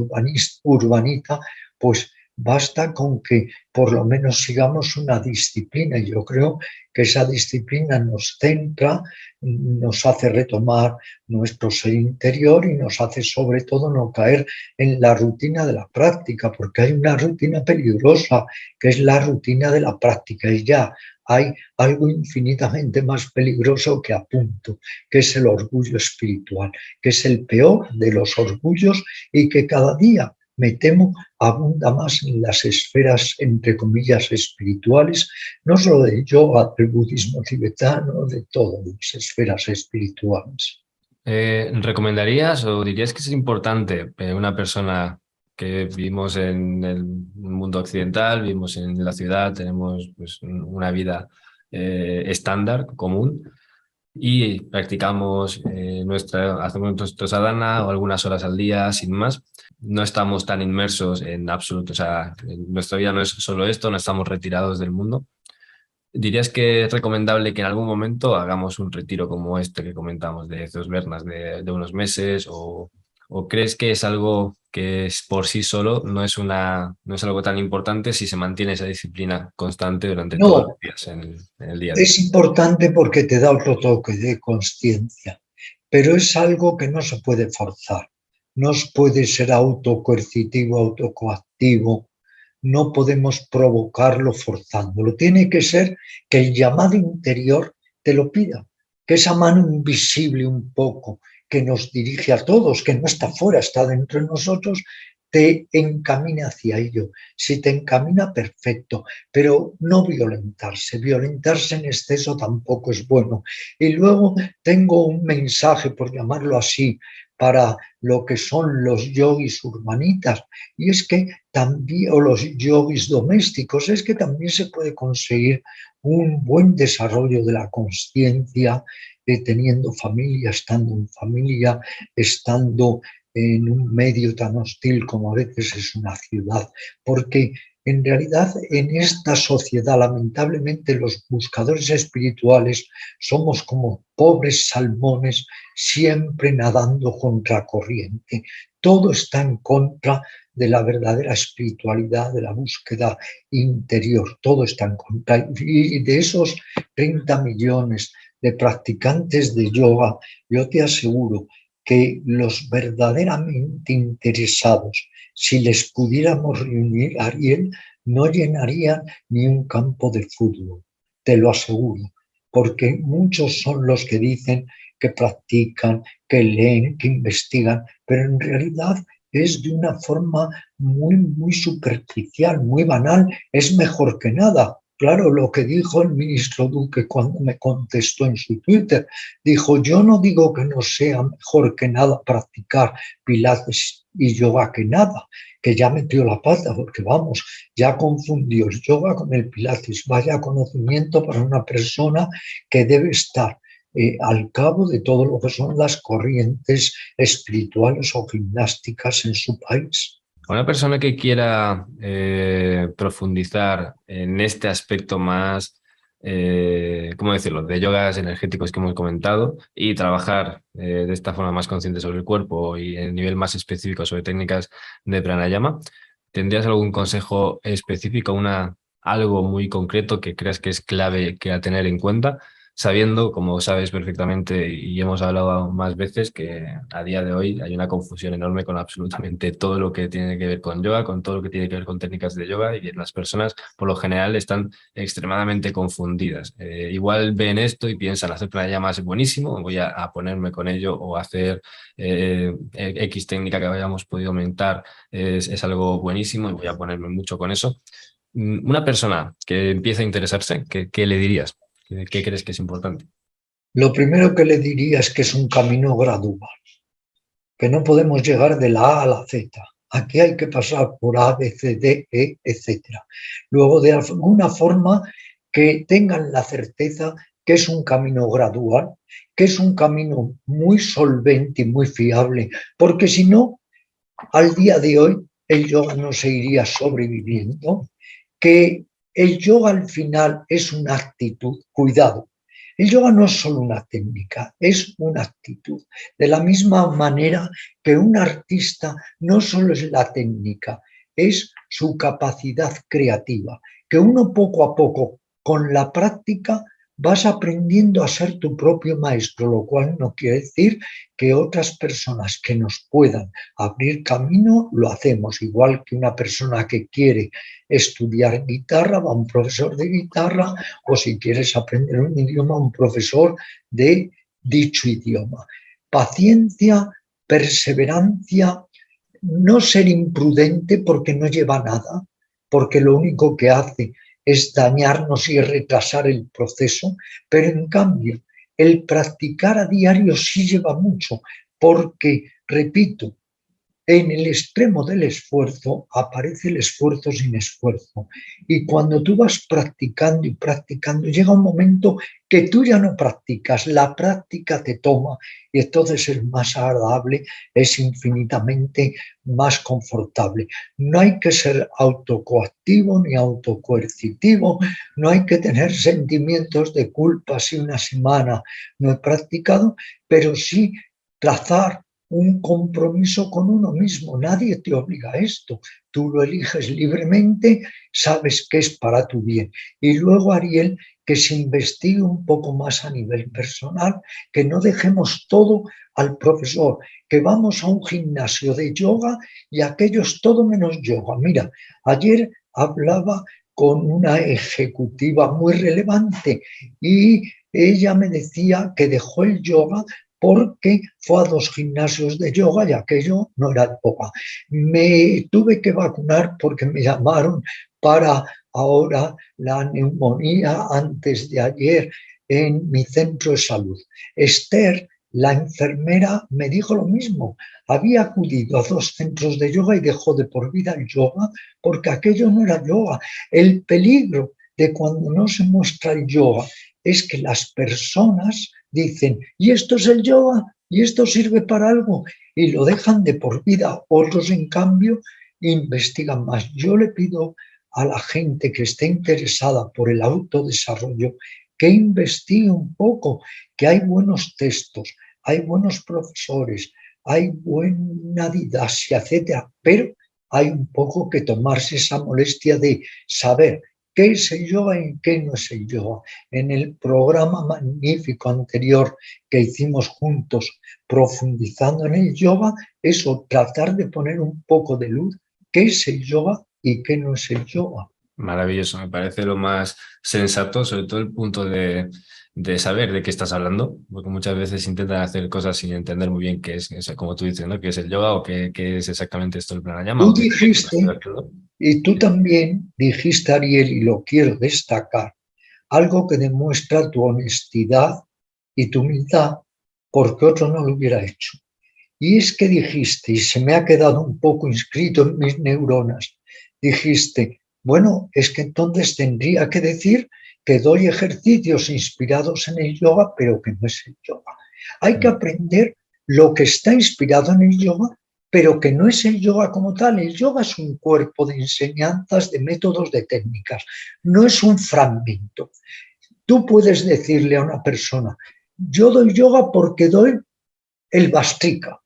urbanita, pues basta con que por lo menos sigamos una disciplina. Y yo creo que esa disciplina nos centra, nos hace retomar nuestro ser interior y nos hace sobre todo no caer en la rutina de la práctica, porque hay una rutina peligrosa, que es la rutina de la práctica, y ya hay algo infinitamente más peligroso que apunto, que es el orgullo espiritual, que es el peor de los orgullos y que cada día, me temo, abunda más en las esferas, entre comillas, espirituales, no solo del yoga, del budismo tibetano, de todas las esferas espirituales. ¿Recomendarías o dirías que es importante una persona que vivimos en el mundo occidental, vivimos en la ciudad, tenemos pues, una vida estándar, común, y practicamos hacemos nuestro sadhana o algunas horas al día, sin más? No estamos tan inmersos en absoluto, o sea, nuestra vida no es solo esto, no estamos retirados del mundo. ¿Dirías que es recomendable que en algún momento hagamos un retiro como este que comentamos de dos vernas de unos meses? O crees que es algo que es por sí solo, no es algo tan importante si se mantiene esa disciplina constante durante todos los No, días en el día a día? es importante porque te da otro toque de conciencia, pero es algo que no se puede forzar, no puede ser autocoercitivo, autocoactivo, no podemos provocarlo forzándolo. Tiene que ser que el llamado interior te lo pida, que esa mano invisible un poco que nos dirige a todos, que no está fuera, está dentro de nosotros, te encamine hacia ello. Si te encamina, perfecto, pero no violentarse. Violentarse en exceso tampoco es bueno. Y luego tengo un mensaje, por llamarlo así, para lo que son los yogis urbanitas, y es que también, o los yogis domésticos, es que también se puede conseguir un buen desarrollo de la consciencia, teniendo familia, estando en familia, estando en un medio tan hostil como a veces es una ciudad, porque en realidad en esta sociedad lamentablemente los buscadores espirituales somos como pobres salmones siempre nadando contracorriente. Todo está en contra de la verdadera espiritualidad, de la búsqueda interior, todo está en contra. Y de esos 30 millones de practicantes de yoga, yo te aseguro que los verdaderamente interesados, si les pudiéramos reunir, Ariel, no llenarían ni un campo de fútbol, te lo aseguro, porque muchos son los que dicen que practican, que leen, que investigan, pero en realidad es de una forma muy superficial, muy banal, es mejor que nada. Claro, lo que dijo el ministro Duque cuando me contestó en su Twitter, dijo, yo no digo que no sea mejor que nada practicar pilates y yoga que nada, que ya metió la pata, porque vamos, ya confundió el yoga con el pilates. Vaya conocimiento para una persona que debe estar al cabo de todo lo que son las corrientes espirituales o gimnásticas en su país. A una persona que quiera profundizar en este aspecto más, ¿cómo decirlo?, de yogas energéticos que hemos comentado y trabajar de esta forma más consciente sobre el cuerpo y en nivel más específico sobre técnicas de pranayama, ¿tendrías algún consejo específico, algo muy concreto que creas que es clave que a tener en cuenta? Sabiendo, como sabes perfectamente y hemos hablado más veces, que a día de hoy hay una confusión enorme con absolutamente todo lo que tiene que ver con yoga, con todo lo que tiene que ver con técnicas de yoga, y las personas por lo general están extremadamente confundidas. Igual ven esto y piensan, hacer pranayama es buenísimo, voy a ponerme con ello, o hacer X técnica que hayamos podido aumentar es algo buenísimo y voy a ponerme mucho con eso. Una persona que empieza a interesarse, ¿qué le dirías? ¿Qué crees que es importante? Lo primero que le diría es que es un camino gradual, que no podemos llegar de la A a la Z. Aquí hay que pasar por A, B, C, D, E, etc. Luego, de alguna forma, que tengan la certeza que es un camino gradual, que es un camino muy solvente y muy fiable, porque si no, al día de hoy el yoga no seguiría sobreviviendo, que el yoga al final es una actitud, cuidado, el yoga no es solo una técnica, es una actitud. De la misma manera que un artista no solo es la técnica, es su capacidad creativa, que uno poco a poco, con la práctica, vas aprendiendo a ser tu propio maestro, lo cual no quiere decir que otras personas que nos puedan abrir camino lo hacemos, igual que una persona que quiere estudiar guitarra va a un profesor de guitarra, o si quieres aprender un idioma, un profesor de dicho idioma. Paciencia, perseverancia, no ser imprudente porque no lleva nada, porque lo único que hace es dañarnos y retrasar el proceso, pero en cambio el practicar a diario sí lleva mucho, porque, repito, en el extremo del esfuerzo aparece el esfuerzo sin esfuerzo. Y cuando tú vas practicando y practicando, llega un momento que tú ya no practicas, la práctica te toma y entonces es más agradable, es infinitamente más confortable. No hay que ser autocoactivo ni autocoercitivo, no hay que tener sentimientos de culpa si una semana no he practicado, pero sí trazar un compromiso con uno mismo. Nadie te obliga a esto. Tú lo eliges libremente, sabes que es para tu bien. Y luego, Ariel, que se investigue un poco más a nivel personal, que no dejemos todo al profesor, que vamos a un gimnasio de yoga y aquello es todo menos yoga. Mira, ayer hablaba con una ejecutiva muy relevante y ella me decía que dejó el yoga porque fue a 2 gimnasios de yoga y aquello no era yoga. Me tuve que vacunar porque me llamaron para ahora la neumonía antes de ayer en mi centro de salud. Esther, la enfermera, me dijo lo mismo. Había acudido a 2 centros de yoga y dejó de por vida el yoga porque aquello no era yoga. El peligro de cuando no se muestra el yoga es que las personas dicen, ¿y esto es el yoga? ¿Y esto sirve para algo? Y lo dejan de por vida. Otros, en cambio, investigan más. Yo le pido a la gente que esté interesada por el autodesarrollo que investigue un poco, que hay buenos textos, hay buenos profesores, hay buena didaxia, etcétera, pero hay un poco que tomarse esa molestia de saber qué es el yoga y qué no es el yoga. En el programa magnífico anterior que hicimos juntos, profundizando en el yoga, eso, tratar de poner un poco de luz, qué es el yoga y qué no es el yoga. Maravilloso, me parece lo más sensato, sobre todo el punto de saber de qué estás hablando, porque muchas veces intentan hacer cosas sin entender muy bien qué es, como tú dices, ¿no? ¿Qué es el yoga o qué es exactamente esto el pranayama? Tú O qué es lo que estoy dijiste, haciendo? y tú también dijiste, Ariel, y lo quiero destacar, algo que demuestra tu honestidad y tu humildad, porque otro no lo hubiera hecho. Y es que dijiste, y se me ha quedado un poco inscrito en mis neuronas, dijiste, bueno, es que entonces tendría que decir que doy ejercicios inspirados en el yoga, pero que no es el yoga. Hay que aprender lo que está inspirado en el yoga, pero que no es el yoga como tal. El yoga es un cuerpo de enseñanzas, de métodos, de técnicas, no es un fragmento. Tú puedes decirle a una persona, yo doy yoga porque doy el Vastrika.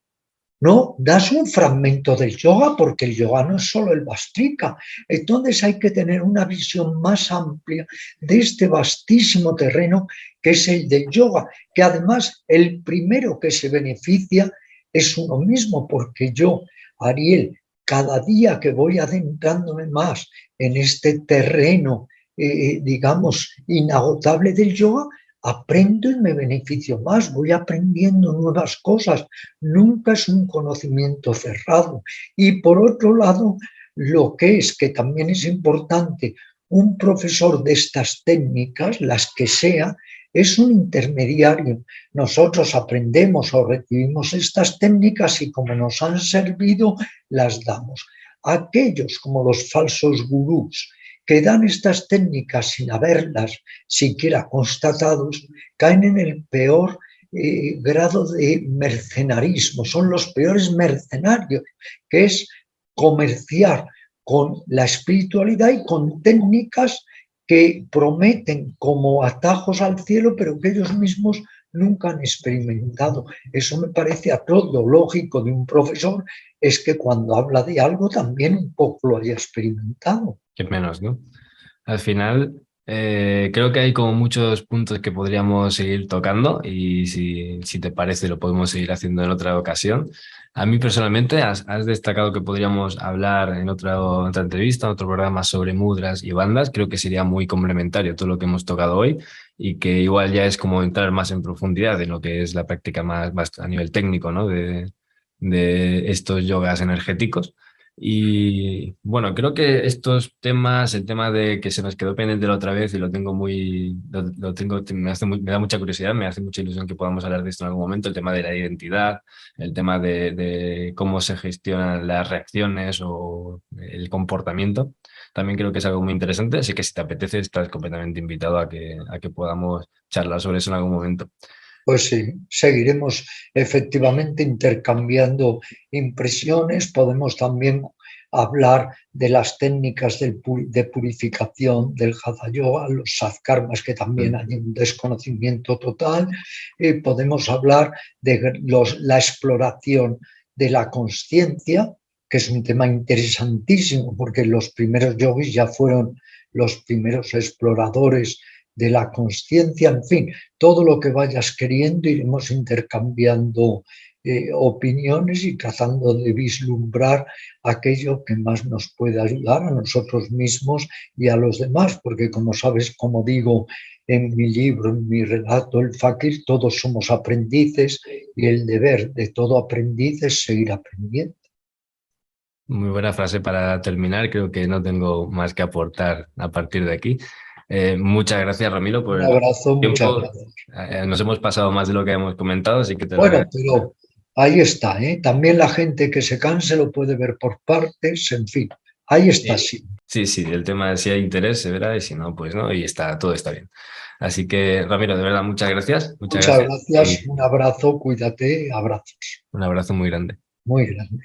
No, das un fragmento del yoga porque el yoga no es solo el Vastrika. Entonces hay que tener una visión más amplia de este vastísimo terreno que es el del yoga, que además el primero que se beneficia es uno mismo, porque yo, Ariel, cada día que voy adentrándome más en este terreno, digamos, inagotable del yoga, aprendo y me beneficio más, voy aprendiendo nuevas cosas, nunca es un conocimiento cerrado. Y por otro lado, lo que es, que también es importante, un profesor de estas técnicas, las que sea, es un intermediario. Nosotros aprendemos o recibimos estas técnicas y como nos han servido, las damos. Aquellos como los falsos gurús que dan estas técnicas sin haberlas siquiera constatados, caen en el peor grado de mercenarismo, son los peores mercenarios, que es comerciar con la espiritualidad y con técnicas que prometen como atajos al cielo, pero que ellos mismos nunca han experimentado. Eso me parece a todo lógico de un profesor, es que cuando habla de algo también un poco lo haya experimentado. Qué menos, ¿no? Al final, creo que hay como muchos puntos que podríamos seguir tocando y si te parece lo podemos seguir haciendo en otra ocasión. A mí personalmente has destacado que podríamos hablar en otra entrevista, en otro programa sobre mudras y bandas. Creo que sería muy complementario todo lo que hemos tocado hoy y que igual ya es como entrar más en profundidad en lo que es la práctica más a nivel técnico, ¿no? De estos yogas energéticos. Y bueno, creo que estos temas, el tema de que se nos quedó pendiente la otra vez y lo tengo lo tengo, me da mucha curiosidad, me hace mucha ilusión que podamos hablar de esto en algún momento, el tema de la identidad, el tema de cómo se gestionan las reacciones o el comportamiento. También creo que es algo muy interesante, así que si te apetece, estás completamente invitado a que podamos charlar sobre eso en algún momento. Pues sí, seguiremos efectivamente intercambiando impresiones. Podemos también hablar de las técnicas de purificación del Hatha Yoga, los sadkarmas, que también hay un desconocimiento total. Podemos hablar de la exploración de la consciencia, que es un tema interesantísimo, porque los primeros yogis ya fueron los primeros exploradores de la consciencia, en fin, todo lo que vayas queriendo iremos intercambiando opiniones y tratando de vislumbrar aquello que más nos puede ayudar a nosotros mismos y a los demás, porque como sabes, como digo en mi libro, en mi relato, El Fakir, todos somos aprendices y el deber de todo aprendiz es seguir aprendiendo. Muy buena frase para terminar. Creo que no tengo más que aportar a partir de aquí. Muchas gracias, Ramiro, por Un el abrazo, muchas tiempo. gracias. Nos hemos pasado más de lo que hemos comentado, así que te lo Bueno, agradezco. pero ahí está, ¿eh? También la gente que se canse lo puede ver por partes, en fin, ahí está, Sí, sí. sí, sí, el tema es si hay interés, se verá, y si no, pues no, y está, todo está bien. Así que, Ramiro, de verdad, muchas Muchas gracias gracias, y un abrazo, cuídate, abrazos, un abrazo muy grande. muy grande.